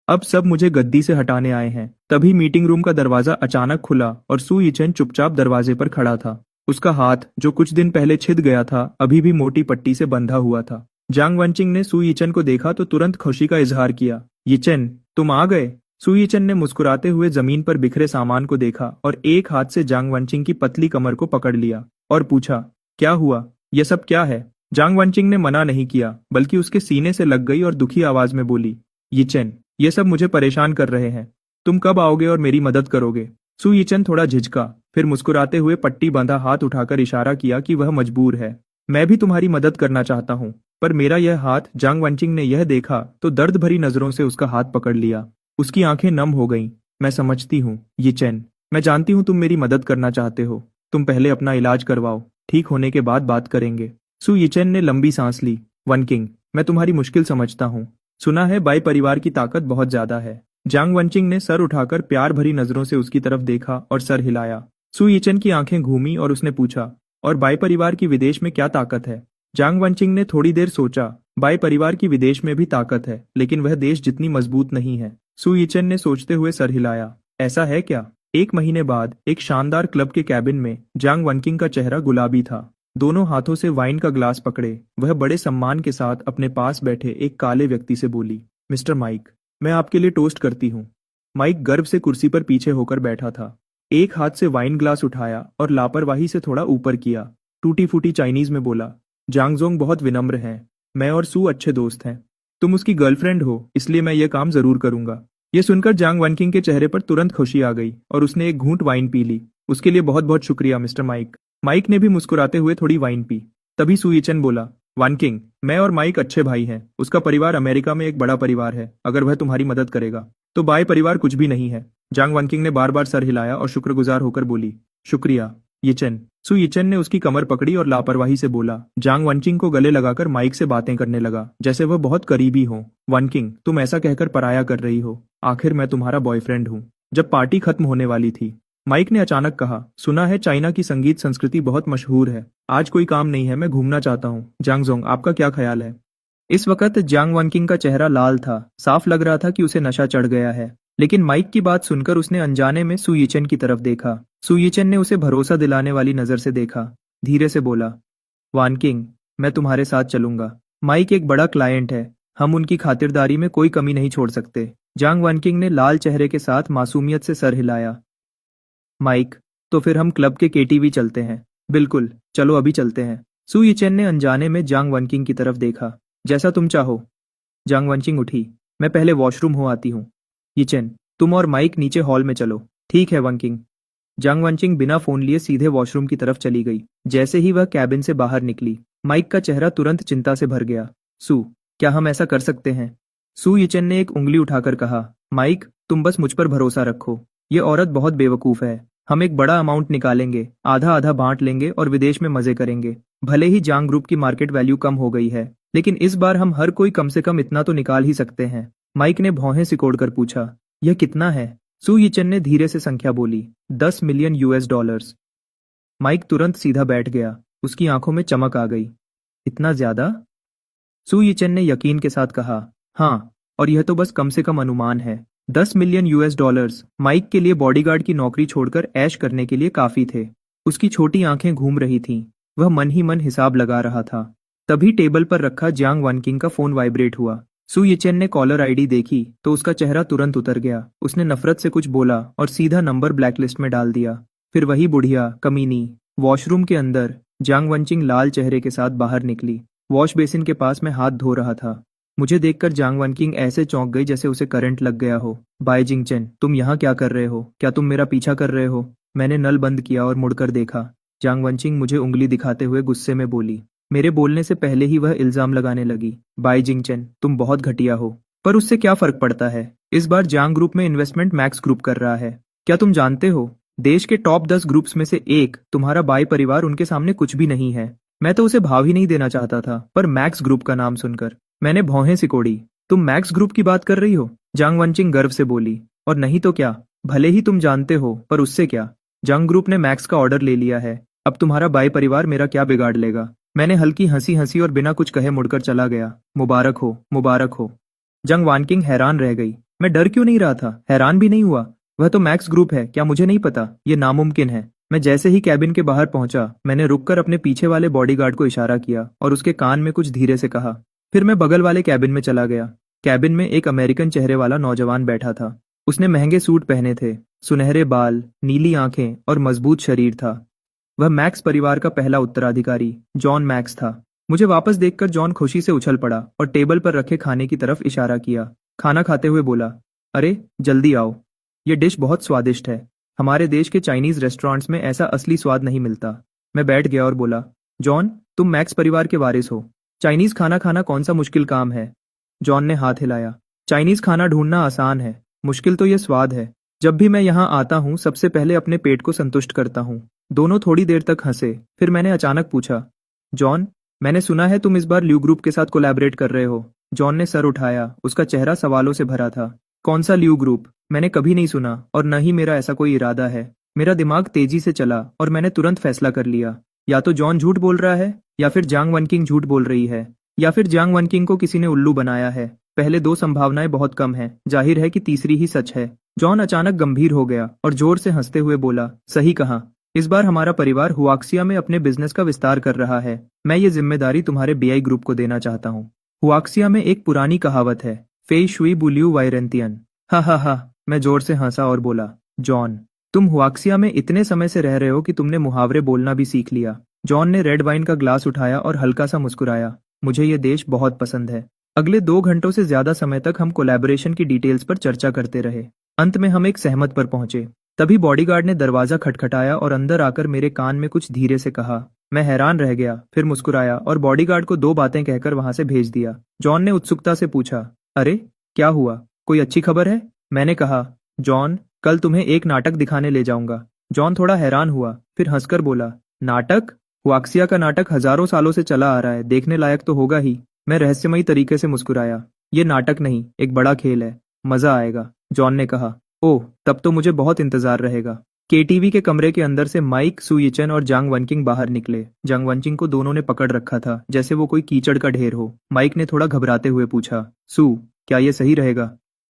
अब सब मुझे गद्दी से हटाने आए हैं। तभी मीटिंग रूम का दरवाजा अचानक खुला और सू यीचेन चुपचाप दरवाजे पर खड़ा था। उसका हाथ, जो कुछ दिन पहले छिद गया था, अभी भी मोटी पट्टी से बंधा हुआ था। जांग वनचिंग ने सू यीचेन को देखा तो तुरंत खुशी का इजहार किया। यीचेन, तुम आ गए। सू यीचेन ने मुस्कुराते हुए जमीन पर बिखरे सामान को देखा और एक हाथ से जांग वनचिंग की पतली कमर को पकड़ लिया और पूछा, क्या हुआ? यह सब क्या है? जांग वनचिंग ने मना नहीं किया, बल्कि उसके सीने से लग गई और दुखी आवाज में बोली, यीचेन, ये सब मुझे परेशान कर रहे हैं। तुम कब आओगे और मेरी मदद करोगे? सू यीचेन थोड़ा झिझका, फिर मुस्कुराते हुए पट्टी बांधा हाथ उठाकर इशारा किया कि वह मजबूर है। मैं भी तुम्हारी मदद करना चाहता हूँ, पर मेरा यह हाथ। जांग वनचिंग ने यह देखा तो दर्द भरी नजरों से उसका हाथ पकड़ लिया। उसकी आंखें नम हो गईं। मैं समझती हूँ यीचेन, मैं जानती हूँ तुम मेरी मदद करना चाहते हो। तुम पहले अपना इलाज करवाओ, ठीक होने के बाद बात करेंगे। सू यीचेन ने लंबी सांस ली। वनकिंग, मैं तुम्हारी मुश्किल समझता हूँ। सुना है बाई परिवार की ताकत बहुत ज्यादा है। जांग वनचिंग ने सर उठाकर प्यार भरी नजरों से उसकी तरफ देखा और सर हिलाया। सू यीचेन की आंखें घूमी और उसने पूछा, और बाई परिवार की विदेश में क्या ताकत है? जांग वनचिंग ने थोड़ी देर सोचा। बाई परिवार की विदेश में भी ताकत है, लेकिन वह देश जितनी मजबूत नहीं है। सू यीचेन ने सोचते हुए सर हिलाया। ऐसा है क्या? 1 महीने बाद एक शानदार क्लब के कैबिन में जांग वनकिंग का चेहरा गुलाबी था। दोनों हाथों से वाइन का ग्लास पकड़े वह बड़े सम्मान के साथ अपने पास बैठे एक काले व्यक्ति से बोली, मिस्टर माइक, मैं आपके लिए टोस्ट करती हूँ। माइक गर्व से कुर्सी पर पीछे होकर बैठा था। एक हाथ से वाइन ग्लास उठाया और लापरवाही से थोड़ा ऊपर किया। टूटी फूटी चाइनीज में बोला, जांगजोंग बहुत विनम्र हैं। मैं और सू अच्छे दोस्त हैं। तुम उसकी गर्लफ्रेंड हो, इसलिए मैं ये काम जरूर करूंगा। यह सुनकर जांग वनकिंग के चेहरे पर तुरंत खुशी आ गई और उसने एक घूंट वाइन पी ली। उसके लिए बहुत बहुत शुक्रिया मिस्टर माइक। माइक ने भी मुस्कुराते हुए थोड़ी वाइन पी। तभी सू यीचेन बोला, वनकिंग, मैं और माइक अच्छे भाई हैं। उसका परिवार अमेरिका में एक बड़ा परिवार है। अगर वह तुम्हारी मदद करेगा तो बाय परिवार कुछ भी नहीं है। जांग वनकिंग ने बार बार सर हिलाया और शुक्रगुजार होकर बोली, शुक्रिया यीचेन। सू यीचेन ने उसकी कमर पकड़ी और लापरवाही से बोला। जांग वनकिंग को गले लगाकर माइक से बातें करने लगा, जैसे वह बहुत करीबी हो। वनकिंग, तुम ऐसा कहकर पराया कर रही हो। आखिर मैं तुम्हारा बॉयफ्रेंड हूँ। जब पार्टी खत्म होने वाली थी, माइक ने अचानक कहा, सुना है चाइना की संगीत संस्कृति बहुत मशहूर है। आज कोई काम नहीं है, मैं घूमना चाहता हूँ। जांगजोंग, आपका क्या ख्याल है? इस वक्त जांग वनकिंग का चेहरा लाल था। साफ लग रहा था कि उसे नशा चढ़ गया है। लेकिन माइक की बात सुनकर उसने अनजाने में सू यीचेन की तरफ देखा। सू यीचेन ने उसे भरोसा दिलाने वाली नजर से देखा। धीरे से बोला, वानकिंग, मैं तुम्हारे साथ चलूंगा। माइक एक बड़ा क्लाइंट है, हम उनकी खातिरदारी में कोई कमी नहीं छोड़ सकते। जांग वनकिंग ने लाल चेहरे के साथ मासूमियत से सर हिलाया। माइक, तो फिर हम क्लब के केटीवी चलते हैं। बिल्कुल, चलो अभी चलते हैं। सु यिचेन ने अनजाने में जांग वनकिंग की तरफ देखा। जैसा तुम चाहो। जांग वनकिंग उठी। मैं पहले वॉशरूम हो आती हूँ। यिचेन, तुम और माइक नीचे हॉल में चलो। ठीक है वनकिंग। जांग वनचिंग बिना फोन लिए सीधे वॉशरूम की तरफ चली गई। जैसे ही वह कैबिन से बाहर निकली, माइक का चेहरा तुरंत चिंता से भर गया। सु, क्या हम ऐसा कर सकते हैं? सु यिचेन ने एक उंगली उठाकर कहा, माइक, तुम बस मुझ पर भरोसा रखो। ये औरत बहुत बेवकूफ है। हम एक बड़ा अमाउंट निकालेंगे, आधा आधा बांट लेंगे और विदेश में मजे करेंगे। भले ही जांग ग्रुप की मार्केट वैल्यू कम हो गई है, लेकिन इस बार हम हर कोई कम से कम इतना तो निकाल ही सकते हैं। माइक ने भौहें सिकोड़कर पूछा, यह कितना है? सु यिचेन ने धीरे से संख्या बोली, 10 मिलियन US डॉलर्स। माइक तुरंत सीधा बैठ गया। उसकी आंखों में चमक आ गई। इतना ज्यादा? सु यिचेन ने यकीन के साथ कहा, हाँ, और यह तो बस कम से कम अनुमान है। 10 मिलियन US डॉलर्स माइक के लिए बॉडीगार्ड की नौकरी छोड़कर ऐश करने के लिए काफी थे। उसकी छोटी आंखें घूम रही थीं। वह मन ही मन हिसाब लगा रहा था। तभी टेबल पर रखा जियांग वनकिंग का फोन वाइब्रेट हुआ। सु यिचेन ने कॉलर आईडी देखी तो उसका चेहरा तुरंत उतर गया। उसने नफरत से कुछ बोला और सीधा नंबर ब्लैकलिस्ट में डाल दिया। फिर वही बुढ़िया कमीनी। वॉशरूम के अंदर जियांग वनचिंग लाल चेहरे के साथ बाहर निकली। वॉश बेसिन के पास में हाथ धो रहा था। मुझे देखकर जियांग वनकिंग ऐसे चौंक गई जैसे उसे करंट लग गया हो। बाय जिंगचेन, तुम यहाँ क्या कर रहे हो? क्या तुम मेरा पीछा कर रहे हो? मैंने नल बंद किया और मुड़कर देखा। जियांग वनचिंग मुझे उंगली दिखाते हुए गुस्से में बोली। मेरे बोलने से पहले ही वह इल्जाम लगाने लगी। बाय जिंगचेन, तुम बहुत घटिया हो। पर उससे क्या फर्क पड़ता है? इस बार जियांग ग्रुप में इन्वेस्टमेंट मैक्स ग्रुप कर रहा है। क्या तुम जानते हो, देश के टॉप 10 ग्रुप्स में से एक तुम्हारा बाय परिवार उनके सामने कुछ भी नहीं है। मैं तो उसे भाव ही नहीं देना चाहता था, पर मैक्स ग्रुप का नाम सुनकर मैंने भौहें सिकोड़ी। तुम मैक्स ग्रुप की बात कर रही हो? जियांग वनचिंग गर्व से बोली। और नहीं तो क्या, भले ही तुम जानते हो, पर उससे क्या? जियांग ग्रुप ने मैक्स का ऑर्डर ले लिया है। अब तुम्हारा बाय परिवार मेरा क्या बिगाड़ लेगा? मैंने हल्की हंसी हंसी और बिना कुछ कहे मुड़कर चला गया। मुबारक हो, मुबारक हो। जियांग वनकिंग हैरान रह गई। मैं डर क्यों नहीं रहा था? हैरान भी नहीं हुआ। वह तो मैक्स ग्रुप है, क्या मुझे नहीं पता? ये नामुमकिन है। मैं जैसे ही कैबिन के बाहर पहुंचा, मैंने रुककर अपने पीछे वाले बॉडीगार्ड को इशारा किया और उसके कान में कुछ धीरे से कहा। फिर मैं बगल वाले कैबिन में चला गया। कैबिन में एक अमेरिकन चेहरे वाला नौजवान बैठा था। उसने महंगे सूट पहने थे, सुनहरे बाल, नीली आंखें और मजबूत शरीर था। वह मैक्स परिवार का पहला उत्तराधिकारी जॉन मैक्स था। मुझे वापस देखकर जॉन खुशी से उछल पड़ा और टेबल पर रखे खाने की तरफ इशारा किया। खाना खाते हुए बोला, अरे जल्दी आओ, ये डिश बहुत स्वादिष्ट है। हमारे देश के चाइनीज रेस्टोरेंट्स में ऐसा असली स्वाद नहीं मिलता। मैं बैठ गया और बोला, जॉन, तुम मैक्स परिवार के वारिस हो। चाइनीज खाना खाना कौन सा मुश्किल काम है? जॉन ने हाथ हिलाया। चाइनीज खाना ढूंढना आसान है, मुश्किल तो ये स्वाद है। जब भी मैं यहाँ आता हूँ, सबसे पहले अपने पेट को संतुष्ट करता हूँ। दोनों थोड़ी देर तक हंसे। फिर मैंने अचानक पूछा, जॉन, मैंने सुना है तुम इस बार ल्यू ग्रुप के साथ कोलैबोरेट कर रहे हो। जॉन ने सर उठाया। उसका चेहरा सवालों से भरा था। कौन सा ल्यू ग्रुप? मैंने कभी नहीं सुना और न ही मेरा ऐसा कोई इरादा है। मेरा दिमाग तेजी से चला और मैंने तुरंत फैसला कर लिया। या तो जॉन झूठ बोल रहा है, या फिर जियांग वनकिंग झूठ बोल रही है, या फिर जियांग वनकिंग को किसी ने उल्लू बनाया है। पहले दो संभावनाएं बहुत कम हैं। जाहिर है कि तीसरी ही सच है। जॉन अचानक गंभीर हो गया और जोर से हंसते हुए बोला, सही कहा। इस बार हमारा परिवार हुआक्सिया में अपने बिजनेस का विस्तार कर रहा है। मैं ये जिम्मेदारी तुम्हारे बीआई ग्रुप को देना चाहता हूँ। हुआक्सिया में एक पुरानी कहावत है, फेई शुई बुलियू वायरेंतियन। हा हा हा। मैं जोर से हंसा और बोला, जॉन, तुम हुआक्सिया में इतने समय से रह रहे हो कि तुमने मुहावरे बोलना भी सीख लिया। जॉन ने रेड वाइन का ग्लास उठाया और हल्का सा मुस्कुराया। मुझे ये देश बहुत पसंद है। अगले 2 घंटों से ज्यादा समय तक हम कोलैबोरेशन की डिटेल्स पर चर्चा करते रहे। अंत में हम एक सहमत पर पहुंचे। तभी बॉडीगार्ड ने दरवाजा खटखटाया और अंदर आकर मेरे कान में कुछ धीरे से कहा। मैं हैरान रह गया, फिर मुस्कुराया और बॉडीगार्ड को 2 बातें कहकर वहां से भेज दिया। जॉन ने उत्सुकता से पूछा, अरे क्या हुआ? कोई अच्छी खबर है? मैंने कहा, जॉन, कल तुम्हें एक नाटक दिखाने ले जाऊंगा। जॉन थोड़ा हैरान हुआ, फिर हंसकर बोला, नाटक? हुआक्सिया का नाटक हजारों सालों से चला आ रहा है, देखने लायक तो होगा ही। मैं रहस्यमयी तरीके से मुस्कुराया। ये नाटक नहीं, एक बड़ा खेल है, मजा आएगा। जॉन ने कहा, ओह, तब तो मुझे बहुत इंतजार रहेगा। केटीवी के कमरे के अंदर से माइक, सु यिचेन और जियांग वनकिंग बाहर निकले। जियांग वनकिंग को दोनों ने पकड़ रखा था, जैसे वो कोई कीचड़ का ढेर हो। माइक ने थोड़ा घबराते हुए पूछा, सु, क्या ये सही रहेगा?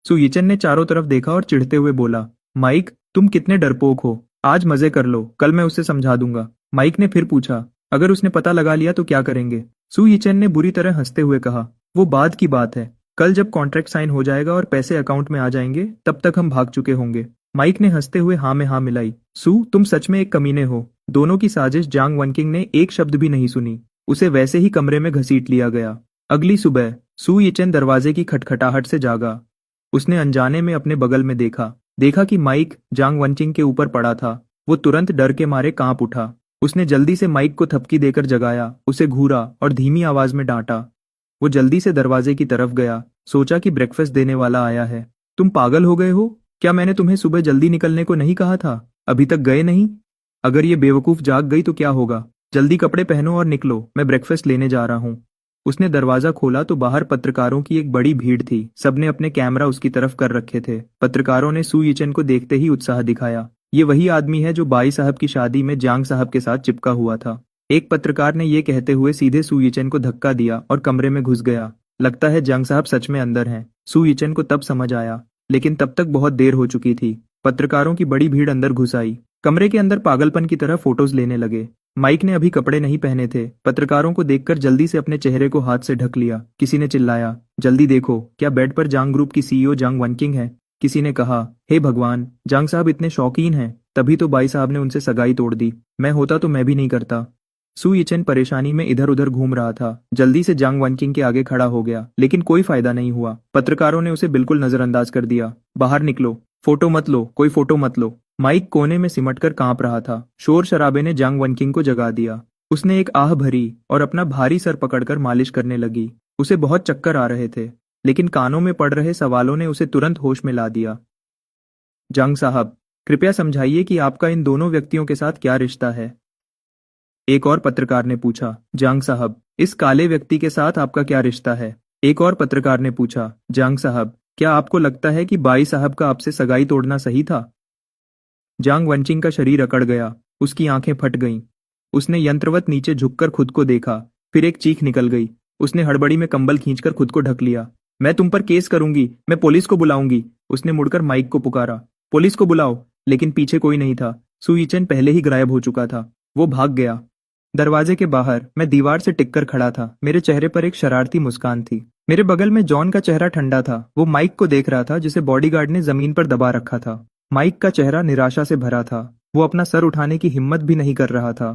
सु यिचेन ने चारों तरफ देखा और चिढ़ते हुए बोला, माइक, तुम कितने डरपोक हो। आज मजे कर लो, कल मैं उसे समझा दूंगा। माइक ने फिर पूछा, अगर उसने पता लगा लिया तो क्या करेंगे? सु यिचेन ने बुरी तरह हंसते हुए कहा, वो बाद की बात है। कल जब कॉन्ट्रैक्ट साइन हो जाएगा और पैसे अकाउंट में आ जाएंगे, तब तक हम भाग चुके होंगे। माइक ने हंसते हुए हाँ में हाँ मिलाई। सु, तुम सच में एक कमीने हो। दोनों की साजिश जियांग वनकिंग ने एक शब्द भी नहीं सुनी। उसे वैसे ही कमरे में घसीट लिया गया। अगली सुबह सू यिचेन दरवाजे की खटखटाहट से जागा। उसने अनजाने में अपने बगल में देखा कि माइक जांग वनचिंग के ऊपर पड़ा था। वो तुरंत डर के मारे कांप उठा। उसने जल्दी से माइक को थपकी देकर जगाया, उसे घूरा और धीमी आवाज में डांटा। वो जल्दी से दरवाजे की तरफ गया, सोचा कि ब्रेकफास्ट देने वाला आया है। तुम पागल हो गए हो? क्या मैंने तुम्हें सुबह जल्दी निकलने को नहीं कहा था? अभी तक गए नहीं? अगर ये बेवकूफ जाग गई तो क्या होगा? जल्दी कपड़े पहनो और निकलो, मैं ब्रेकफास्ट लेने जा रहा हूँ। उसने दरवाजा खोला तो बाहर पत्रकारों की एक बड़ी भीड़ थी। सबने अपने कैमरा उसकी तरफ कर रखे थे। पत्रकारों ने सू यिचेन को देखते ही उत्साह दिखाया। ये वही आदमी है जो बाई साहब की शादी में जांग साहब के साथ चिपका हुआ था। एक पत्रकार ने ये कहते हुए सीधे सू यिचेन को धक्का दिया और कमरे में घुस गया। लगता है जांग साहब सच में अंदर हैं। सू यिचेन को तब समझ आया, लेकिन तब तक बहुत देर हो चुकी थी। पत्रकारों की बड़ी भीड़ अंदर घुस आई। कमरे के अंदर पागलपन की तरह फोटोज लेने लगे। माइक ने अभी कपड़े नहीं पहने थे। पत्रकारों को देखकर जल्दी से अपने चेहरे को हाथ से ढक लिया। किसी ने चिल्लाया, जल्दी देखो, क्या बेड पर जांग ग्रुप की सीईओ जांग वनकिंग है? किसी ने कहा, हे भगवान, जांग साहब इतने शौकीन हैं, तभी तो बाई साहब ने उनसे सगाई तोड़ दी। मैं होता तो मैं भी नहीं करता। सू यिचेन परेशानी में इधर उधर घूम रहा था। जल्दी से जांग वनकिंग के आगे खड़ा हो गया, लेकिन कोई फायदा नहीं हुआ। पत्रकारों ने उसे बिल्कुल नजरअंदाज कर दिया। बाहर निकलो, फोटो मत लो, कोई फोटो मत लो। माइक कोने में सिमटकर कांप रहा था। शोर शराबे ने जांग वनकिंग को जगा दिया। उसने एक आह भरी और अपना भारी सर पकड़कर मालिश करने लगी। उसे बहुत चक्कर आ रहे थे, लेकिन कानों में पड़ रहे सवालों ने उसे तुरंत होश में ला दिया। जांग साहब, कृपया समझाइए कि आपका इन दोनों व्यक्तियों के साथ क्या रिश्ता है? एक और पत्रकार ने पूछा। जांग साहब, इस काले व्यक्ति के साथ आपका क्या रिश्ता है? एक और पत्रकार ने पूछा। जांग साहब, क्या आपको लगता है कि बाई साहब का आपसे सगाई तोड़ना सही था? जांग वनचिंग का शरीर अकड़ गया। उसकी आंखें फट गईं। उसने यंत्रवत नीचे झुककर खुद को देखा। फिर एक चीख निकल गई। उसने हड़बड़ी में कंबल खींचकर खुद को ढक लिया। मैं तुम पर केस करूंगी, मैं पुलिस को बुलाऊंगी। उसने मुड़कर माइक को पुकारा, पुलिस को बुलाओ। लेकिन पीछे कोई नहीं था। सू यिचेन पहले ही गायब हो चुका था। वो भाग गया। दरवाजे के बाहर मैं दीवार से टिककर खड़ा था। मेरे चेहरे पर एक शरारती मुस्कान थी। मेरे बगल में जॉन का चेहरा ठंडा था। वो माइक को देख रहा था, जिसे बॉडीगार्ड ने जमीन पर दबा रखा था। माइक का चेहरा निराशा से भरा था। वो अपना सर उठाने की हिम्मत भी नहीं कर रहा था।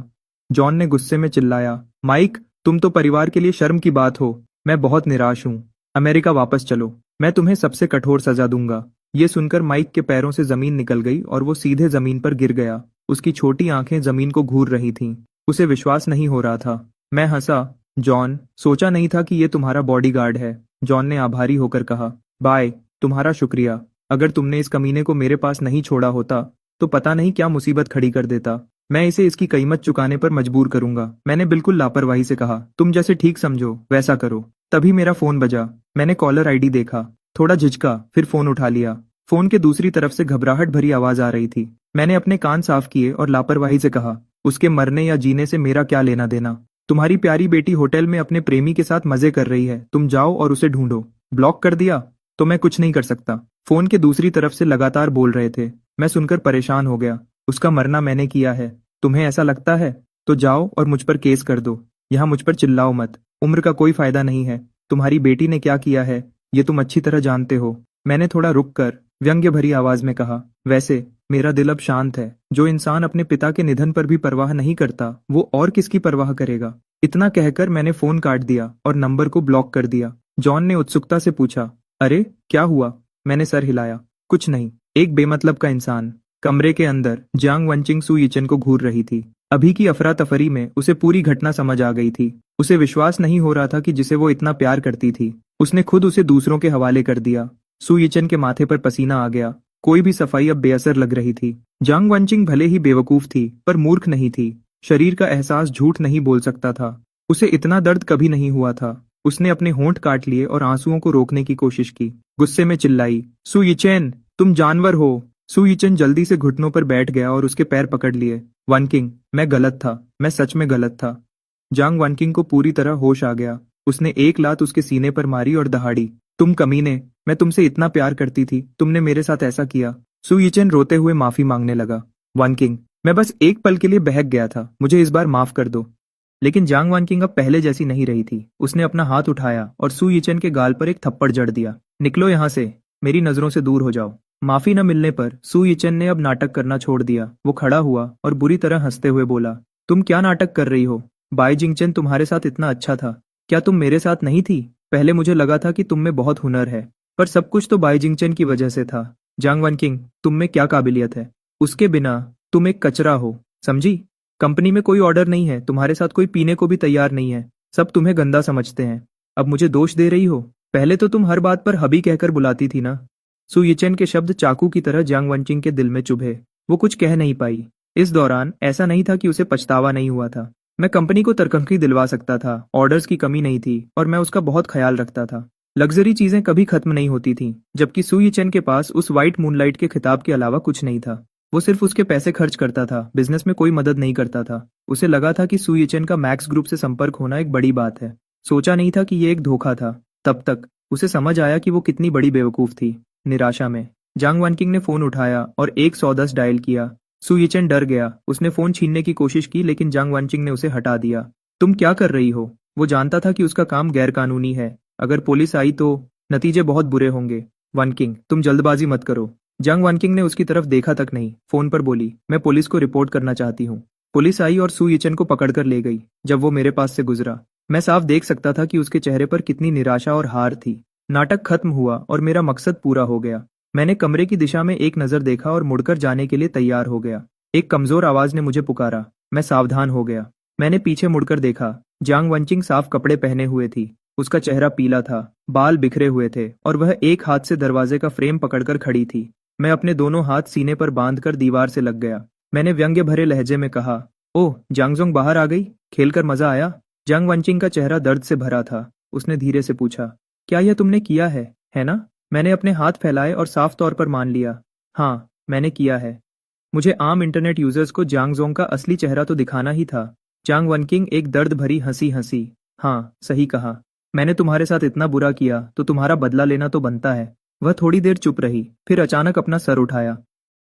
जॉन ने गुस्से में चिल्लाया, माइक, तुम तो परिवार के लिए शर्म की बात हो। मैं बहुत निराश हूँ। अमेरिका वापस चलो, मैं तुम्हें सबसे कठोर सजा दूंगा। ये सुनकर माइक के पैरों से जमीन निकल गई और वो सीधे जमीन पर गिर गया। उसकी छोटी आंखें जमीन को घूर रही थीं। उसे विश्वास नहीं हो रहा था। मैं हंसा। जॉन, सोचा नहीं था कि ये तुम्हारा बॉडीगार्ड है। जॉन ने आभारी होकर कहा, बाय, तुम्हारा शुक्रिया। अगर तुमने इस कमीने को मेरे पास नहीं छोड़ा होता तो पता नहीं क्या मुसीबत खड़ी कर देता। मैं इसे इसकी कीमत चुकाने पर मजबूर करूंगा। मैंने बिल्कुल लापरवाही से कहा, तुम जैसे ठीक समझो वैसा करो। तभी मेरा फोन बजा। मैंने कॉलर आईडी देखा। थोड़ा झिझका, फिर फोन उठा लिया। फोन के दूसरी तरफ से घबराहट भरी आवाज आ रही थी। मैंने अपने कान साफ किए और लापरवाही से कहा, उसके मरने या जीने से मेरा क्या लेना देना। तुम्हारी प्यारी बेटी होटल में अपने प्रेमी के साथ मजे कर रही है। तुम जाओ और उसे ढूंढो। ब्लॉक कर दिया तो मैं कुछ नहीं कर सकता। फोन के दूसरी तरफ से लगातार बोल रहे थे। मैं सुनकर परेशान हो गया। उसका मरना मैंने किया है। तुम्हें ऐसा लगता है तो जाओ और मुझ पर केस कर दो। यहाँ मुझ पर चिल्लाओ मत। उम्र का कोई फायदा नहीं है। तुम्हारी बेटी ने क्या किया है ये तुम अच्छी तरह जानते हो। मैंने थोड़ा रुक कर व्यंग्य भरी आवाज में कहा, वैसे मेरा दिल अब शांत है। जो इंसान अपने पिता के निधन पर भी परवाह नहीं करता, वो और किसकी परवाह करेगा। इतना कहकर मैंने फोन काट दिया और नंबर को ब्लॉक कर दिया। जॉन ने उत्सुकता से पूछा, अरे क्या हुआ? मैंने सर हिलाया, कुछ नहीं। एक बेमतलब का इंसान। कमरे के अंदर जांग वनचिंग सू यिचेन को घूर रही थी। अभी की अफरा तफरी में उसे पूरी घटना समझ आ गई थी। उसे विश्वास नहीं हो रहा था कि जिसे वो इतना प्यार करती थी, उसने खुद उसे दूसरों के हवाले कर दिया। सू यिचेन के माथे पर पसीना आ गया। कोई भी सफाई अब बेअसर लग रही थी। जांग वनचिंग भले ही बेवकूफ थी, पर मूर्ख नहीं थी। शरीर का एहसास झूठ नहीं बोल सकता था। उसे इतना दर्द कभी नहीं हुआ था। उसने अपने होंठ काट लिए और आंसुओं को रोकने की कोशिश की। गुस्से में चिल्लाई, सू यिचेन, तुम जानवर हो। सू यिचेन जल्दी से घुटनों पर बैठ गया और उसके पैर पकड़ लिए। वनकिंग, मैं गलत था। मैं सच में गलत था। जांग वनकिंग को पूरी तरह होश आ गया। उसने एक लात उसके सीने पर मारी और दहाड़ी, तुम कमीने, मैं तुमसे इतना प्यार करती थी, तुमने मेरे साथ ऐसा किया। सू यिचेन रोते हुए माफी मांगने लगा। वनकिंग, मैं बस एक पल के लिए बहक गया था, मुझे इस बार माफ कर दो। लेकिन जांग वनकिंग अब पहले जैसी नहीं रही थी। उसने अपना हाथ उठाया और सू यिचेन के गाल पर एक थप्पड़ जड़ दिया। निकलो यहाँ से, मेरी नजरों से दूर हो जाओ। माफी न मिलने पर सू यिचेन ने अब नाटक करना छोड़ दिया। वो खड़ा हुआ और बुरी तरह हंसते हुए बोला, तुम क्या नाटक कर रही हो? बाई जिंगचन तुम्हारे साथ इतना अच्छा था, क्या तुम मेरे साथ नहीं थी? पहले मुझे लगा था कि तुम में बहुत हुनर है, पर सब कुछ तो बाई जिंगचन की वजह से था। जांग वनकिंग, तुम में क्या काबिलियत है? उसके बिना तुम एक कचरा हो, समझी? कंपनी में कोई ऑर्डर नहीं है, तुम्हारे साथ कोई पीने को भी तैयार नहीं है, सब तुम्हें गंदा समझते हैं। अब मुझे दोष दे रही हो? पहले तो तुम हर बात पर हबी कहकर बुलाती थी ना। सु यिचेन के शब्द चाकू की तरह जियांग वनचिंग के दिल में चुभे। वो कुछ कह नहीं पाई। इस दौरान ऐसा नहीं था कि उसे पछतावा नहीं हुआ था। मैं कंपनी को तरक्की दिलवा सकता था, ऑर्डर्स की कमी नहीं थी और मैं उसका बहुत ख्याल रखता था। लग्जरी चीजें कभी खत्म नहीं होती थीं, जबकि सु यिचेन के पास उस व्हाइट मूनलाइट के खिताब के अलावा कुछ नहीं था। वो सिर्फ उसके पैसे खर्च करता था, बिजनेस में कोई मदद नहीं करता था। उसे लगा था कि सु यिचेन का मैक्स ग्रुप से संपर्क होना एक बड़ी बात है। सोचा नहीं था कि ये एक धोखा था। तब तक उसे समझ आया कि वो कितनी बड़ी बेवकूफ थी। निराशा में जांग वनकिंग ने फोन उठाया और 110 डायल किया। सु यिचेन डर गया। उसने फोन छीनने की कोशिश की, लेकिन जांग वनचिंग ने उसे हटा दिया। तुम क्या कर रही हो? वो जानता था कि उसका काम गैरकानूनी है। अगर पुलिस आई तो नतीजे बहुत बुरे होंगे। वनकिंग, तुम जल्दबाजी मत करो। जांग वनकिंग ने उसकी तरफ देखा तक नहीं, फोन पर बोली, मैं पुलिस को रिपोर्ट करना चाहती हूँ। पुलिस आई और सु यिचेन को पकड़कर ले गई। जब वो मेरे पास से गुजरा, मैं साफ देख सकता था कि उसके चेहरे पर कितनी निराशा और हार थी। नाटक खत्म हुआ और मेरा मकसद पूरा हो गया। मैंने कमरे की दिशा में एक नजर देखा और मुड़कर जाने के लिए तैयार हो गया। एक कमजोर आवाज ने मुझे पुकारा। मैं सावधान हो गया। मैंने पीछे मुड़कर देखा। जांग वनचिंग साफ कपड़े पहने हुए थी। उसका चेहरा पीला था, बाल बिखरे हुए थे और वह एक हाथ से दरवाजे का फ्रेम पकड़कर खड़ी थी। मैं अपने दोनों हाथ सीने पर बांधकर दीवार से लग गया। मैंने व्यंग्य भरे लहजे में कहा, ओह, जांगजोंग बाहर आ गई? खेलकर मजा आया? जांग वनचिंग का चेहरा दर्द से भरा था। उसने धीरे से पूछा, क्या यह तुमने किया है ना? मैंने अपने हाथ फैलाए और साफ तौर पर मान लिया, हाँ, मैंने किया है। मुझे आम इंटरनेट यूजर्स को जांगजोंग का असली चेहरा तो दिखाना ही था। जांग वनकिंग एक दर्द भरी हंसी हंसी। हाँ, सही कहा। मैंने तुम्हारे साथ इतना बुरा किया तो तुम्हारा बदला लेना तो बनता है। वह थोड़ी देर चुप रही, फिर अचानक अपना सर उठाया।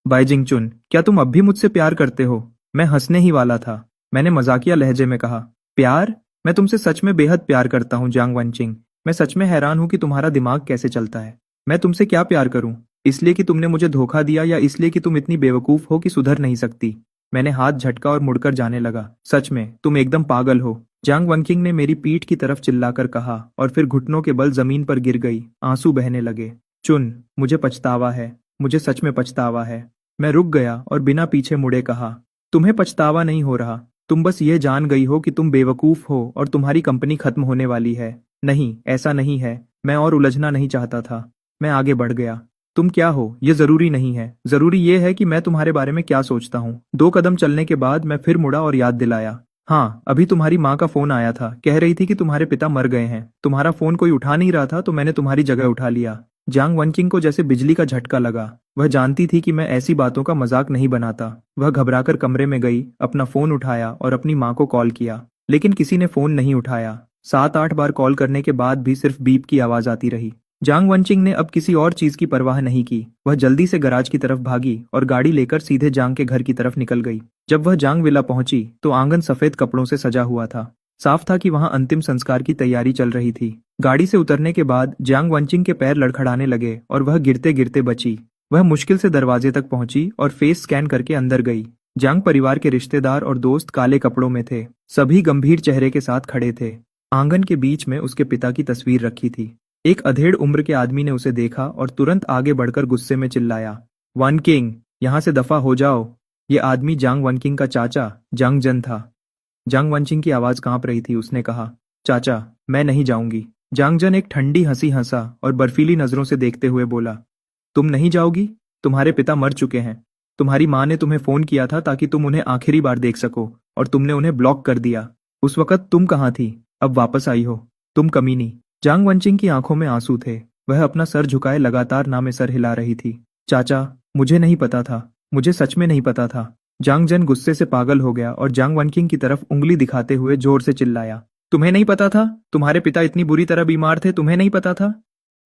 बाई जिंगचुन, क्या तुम अब भी मुझसे प्यार करते हो? मैं हंसने ही वाला था। मैंने मजाकिया लहजे में कहा, प्यार? मैं तुमसे सच में बेहद प्यार करता हूँ जांग वनचिंग। मैं सच में हैरान हूँ कि तुम्हारा दिमाग कैसे चलता है। मैं तुमसे क्या प्यार करूं? इसलिए कि तुमने मुझे धोखा दिया या इसलिए कि तुम इतनी बेवकूफ हो कि सुधर नहीं सकती? मैंने हाथ झटका और मुड़कर जाने लगा। सच में तुम एकदम पागल हो, जांग वनकिंग ने मेरी पीठ की तरफ चिल्लाकर कहा और फिर घुटनों के बल जमीन पर गिर गई। आंसू बहने लगे। चुन, मुझे पछतावा है। मुझे सच में पछतावा है। मैं रुक गया और बिना पीछे मुड़े कहा, तुम्हें पछतावा नहीं हो रहा। तुम बस ये जान गई हो कि तुम बेवकूफ हो और तुम्हारी कंपनी खत्म होने वाली है। नहीं, ऐसा नहीं है। मैं और उलझना नहीं चाहता था। मैं आगे बढ़ गया। तुम क्या हो ये जरूरी नहीं है। जरूरी ये है कि मैं तुम्हारे बारे में क्या सोचता हूँ। 2 कदम चलने के बाद मैं फिर मुड़ा और याद दिलाया, हाँ, अभी तुम्हारी माँ का फोन आया था। कह रही थी कि तुम्हारे पिता मर गए हैं। तुम्हारा फोन कोई उठा नहीं रहा था तो मैंने तुम्हारी जगह उठा लिया। जांग वनकिंग को जैसे बिजली का झटका लगा। वह जानती थी कि मैं ऐसी बातों का मजाक नहीं बनाता। वह घबराकर कमरे में गई, अपना फोन उठाया और अपनी माँ को कॉल किया, लेकिन किसी ने फोन नहीं उठाया। 7-8 बार कॉल करने के बाद भी सिर्फ बीप की आवाज आती रही। जांग वनचिंग ने अब किसी और चीज की परवाह नहीं की। वह जल्दी से गराज की तरफ भागी और गाड़ी लेकर सीधे जांग के घर की तरफ निकल गई। जब वह जांग विला पहुंची तो आंगन सफेद कपड़ों से सजा हुआ था। साफ था कि वहां अंतिम संस्कार की तैयारी चल रही थी। गाड़ी से उतरने के बाद जांग वनचिंग के पैर लड़खड़ाने लगे और वह गिरते गिरते बची। वह मुश्किल से दरवाजे तक पहुंची और फेस स्कैन करके अंदर गई। जांग परिवार के रिश्तेदार और दोस्त काले कपड़ों में थे। सभी गंभीर चेहरे के साथ खड़े थे। आंगन के बीच में उसके पिता की तस्वीर रखी थी। एक अधेड़ उम्र के आदमी ने उसे देखा और तुरंत आगे बढ़कर गुस्से में चिल्लाया, वनकिंग, यहां से दफा हो जाओ। ये आदमी जांग वनकिंग का चाचा जांगजन था। जांग वनचिंग की आवाज कांप रही थी। उसने कहा, चाचा, मैं नहीं जाऊंगी। जांगजन एक ठंडी हंसी हंसा और बर्फीली नजरों से देखते हुए बोला, तुम नहीं जाओगी? तुम्हारे पिता मर चुके हैं। तुम्हारी माँ ने तुम्हें फोन किया था ताकि तुम उन्हें आखिरी बार देख सको और तुमने उन्हें ब्लॉक कर दिया। उस वक्त तुम कहाँ थी? अब वापस आई हो, तुम कमीनी। जांग वनचिंग की आंखों में आंसू थे। वह अपना सर झुकाए लगातार ना में सर हिला रही थी। चाचा, मुझे नहीं पता था। मुझे सच में नहीं पता था। जांगजन गुस्से से पागल हो गया और जांग वनकिंग की तरफ उंगली दिखाते हुए जोर से चिल्लाया, तुम्हें नहीं पता था? तुम्हारे पिता इतनी बुरी तरह बीमार थे, तुम्हें नहीं पता था?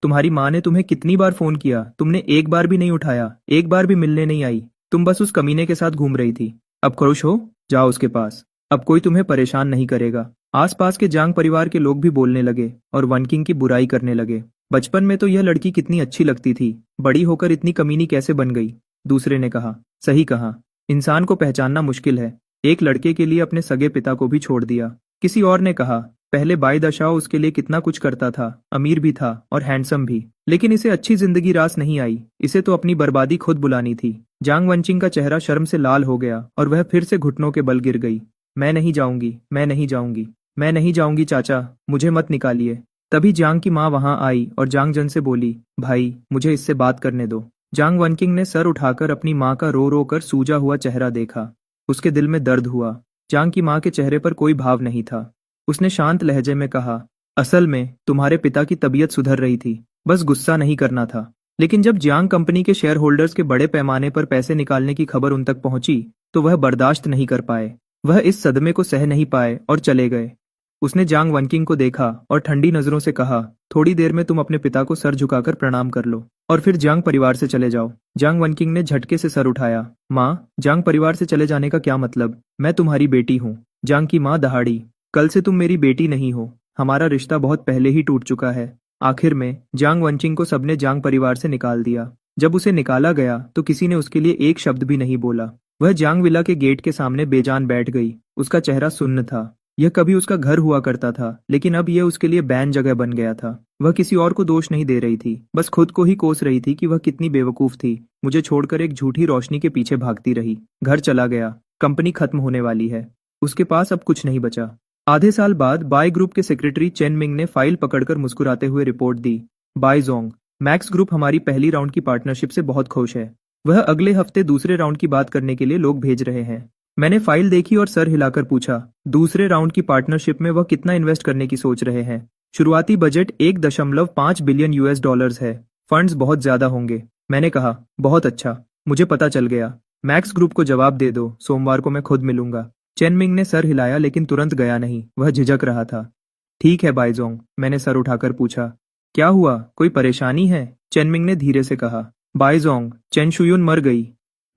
तुम्हारी माँ ने तुम्हें कितनी बार फोन किया, तुमने एक बार भी नहीं उठाया, एक बार भी मिलने नहीं आई। तुम बस उस कमीने के साथ घूम रही थी। अब खुश हो? जाओ उसके पास। अब कोई तुम्हें परेशान नहीं करेगा। आसपास के जांग परिवार के लोग भी बोलने लगे और वनकिंग की बुराई करने लगे। बचपन में तो यह लड़की कितनी अच्छी लगती थी, बड़ी होकर इतनी कमीनी कैसे बन गई? दूसरे ने कहा, सही कहा। इंसान को पहचानना मुश्किल है। एक लड़के के लिए अपने सगे पिता को भी छोड़ दिया। किसी और ने कहा, पहले बाई दशाओं उसके लिए कितना कुछ करता था, अमीर भी था और हैंडसम भी, लेकिन इसे अच्छी जिंदगी रास नहीं आई, इसे तो अपनी बर्बादी खुद बुलानी थी। जांग वंचिंग का चेहरा शर्म से लाल हो गया और वह फिर से घुटनों के बल गिर गई। मैं नहीं जाऊंगी, मैं नहीं जाऊंगी, मैं नहीं जाऊंगी चाचा, मुझे मत निकालिए। तभी जांग की माँ वहां आई और जांग जन से बोली, भाई मुझे इससे बात करने दो। जांग वनकिंग ने सर उठाकर अपनी माँ का रो रो कर सूजा हुआ चेहरा देखा। उसके दिल में दर्द हुआ। जांग की माँ के चेहरे पर कोई भाव नहीं था। उसने शांत लहजे में कहा, असल में तुम्हारे पिता की तबीयत सुधर रही थी, बस गुस्सा नहीं करना था। लेकिन जब जियांग कंपनी के शेयर होल्डर्स के बड़े पैमाने पर पैसे निकालने की खबर उन तक पहुंची, तो वह बर्दाश्त नहीं कर पाए। वह इस सदमे को सह नहीं पाए और चले गए। उसने जांग वनकिंग को देखा और ठंडी नजरों से कहा, थोड़ी देर में तुम अपने पिता को सर झुकाकर प्रणाम कर लो और फिर जांग परिवार से चले जाओ। जांग वनकिंग ने झटके से सर उठाया। माँ, जांग परिवार से चले जाने का क्या मतलब? मैं तुम्हारी बेटी हूँ। जांग की माँ दहाड़ी, कल से तुम मेरी बेटी नहीं हो। हमारा रिश्ता बहुत पहले ही टूट चुका है। आखिर में जांग वनचिंग को सबने जांग परिवार से निकाल दिया। जब उसे निकाला गया तो किसी ने उसके लिए एक शब्द भी नहीं बोला। वह जांग विला के गेट के सामने बेजान बैठ गई। उसका चेहरा सुन्न था। यह कभी उसका घर हुआ करता था, लेकिन अब यह उसके लिए बैन जगह बन गया था। वह किसी और को दोष नहीं दे रही थी, बस खुद को ही कोस रही थी कि वह कितनी बेवकूफ थी। मुझे छोड़कर एक झूठी रोशनी के पीछे भागती रही। घर चला गया। कंपनी खत्म होने वाली है। उसके पास अब कुछ नहीं बचा। आधे साल बाद बाय ग्रुप के सेक्रेटरी चेन मिंग ने फाइल पकड़कर मुस्कुराते हुए रिपोर्ट दी। बाय जोंग, मैक्स ग्रुप हमारी पहली राउंड की पार्टनरशिप से बहुत खुश है। वह अगले हफ्ते दूसरे राउंड की बात करने के लिए लोग भेज रहे हैं। मैंने फाइल देखी और सर हिलाकर पूछा, दूसरे राउंड की पार्टनरशिप में वह कितना इन्वेस्ट करने की सोच रहे हैं? शुरुआती बजट 1.5 बिलियन यूएस डॉलर्स है। फंड्स बहुत ज्यादा होंगे। मैंने कहा, बहुत अच्छा, मुझे पता चल गया। मैक्स ग्रुप को जवाब दे दो, सोमवार को मैं खुद मिलूंगा। चेन मिंग ने सर हिलाया लेकिन तुरंत गया नहीं। वह झिझक रहा था। ठीक है बाइजोंग, मैंने सर उठाकर पूछा, क्या हुआ, कोई परेशानी है? चेन मिंग ने धीरे से कहा। बाइजोंग, चेन शुयुन मर गई।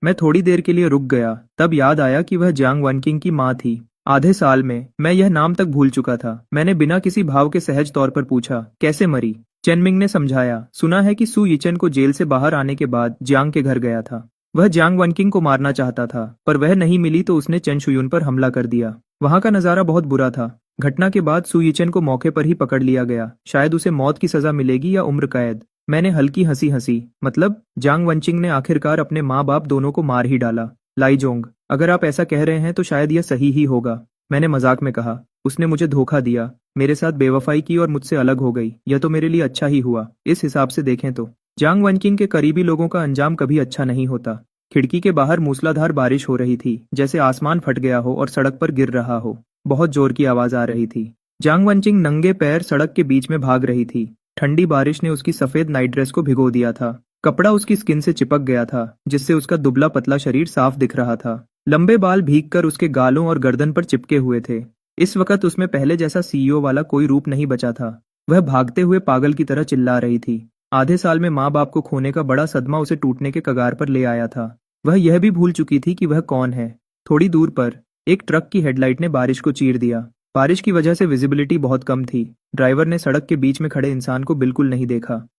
मैं थोड़ी देर के लिए रुक गया, तब याद आया कि वह जांग वनकिंग की माँ थी। आधे साल में मैं यह नाम तक भूल चुका था। मैंने बिना किसी भाव के सहज तौर पर पूछा, कैसे मरी? चेन मिंग ने समझाया, सुना है कि सु यिचन को जेल से बाहर आने के बाद जियांग के घर गया था। वह जांग वनकिंग को मारना चाहता था, पर वह नहीं मिली तो उसने चेन शुयुन पर हमला कर दिया। वहां का नजारा बहुत बुरा था। घटना के बाद सु यिचन को मौके पर ही पकड़ लिया गया। शायद उसे मौत की सजा मिलेगी या उम्र कैद। मैंने हल्की हंसी हंसी, मतलब जांग वनचिंग ने आखिरकार अपने माँ बाप दोनों को मार ही डाला। लाइजोंग, अगर आप ऐसा कह रहे हैं तो शायद यह सही ही होगा। मैंने मजाक में कहा, उसने मुझे धोखा दिया, मेरे साथ बेवफाई की और मुझसे अलग हो गई। यह तो मेरे लिए अच्छा ही हुआ। इस हिसाब से देखें तो जांग वनकिंग के करीबी लोगों का अंजाम कभी अच्छा नहीं होता। खिड़की के बाहर मूसलाधार बारिश हो रही थी, जैसे आसमान फट गया हो और सड़क पर गिर रहा हो। बहुत जोर की आवाज आ रही थी। जांग वनचिंग नंगे पैर सड़क के बीच में भाग रही थी। ठंडी बारिश ने उसकी सफेद नाइट ड्रेस को भिगो दिया था। कपड़ा उसकी स्किन से चिपक गया था, जिससे उसका दुबला पतला शरीर साफ दिख रहा था। लंबे बाल भीगकर उसके गालों और गर्दन पर चिपके हुए थे। इस वक्त उसमें पहले जैसा सीईओ वाला कोई रूप नहीं बचा था। वह भागते हुए पागल की तरह चिल्ला रही थी। आधे साल में माँ बाप को खोने का बड़ा सदमा उसे टूटने के कगार पर ले आया था। वह यह भी भूल चुकी थी कि वह कौन है। थोड़ी दूर पर एक ट्रक की हेडलाइट ने बारिश को चीर दिया। बारिश की वजह से विजिबिलिटी बहुत कम थी। ड्राइवर ने सड़क के बीच में खड़े इंसान को बिल्कुल नहीं देखा।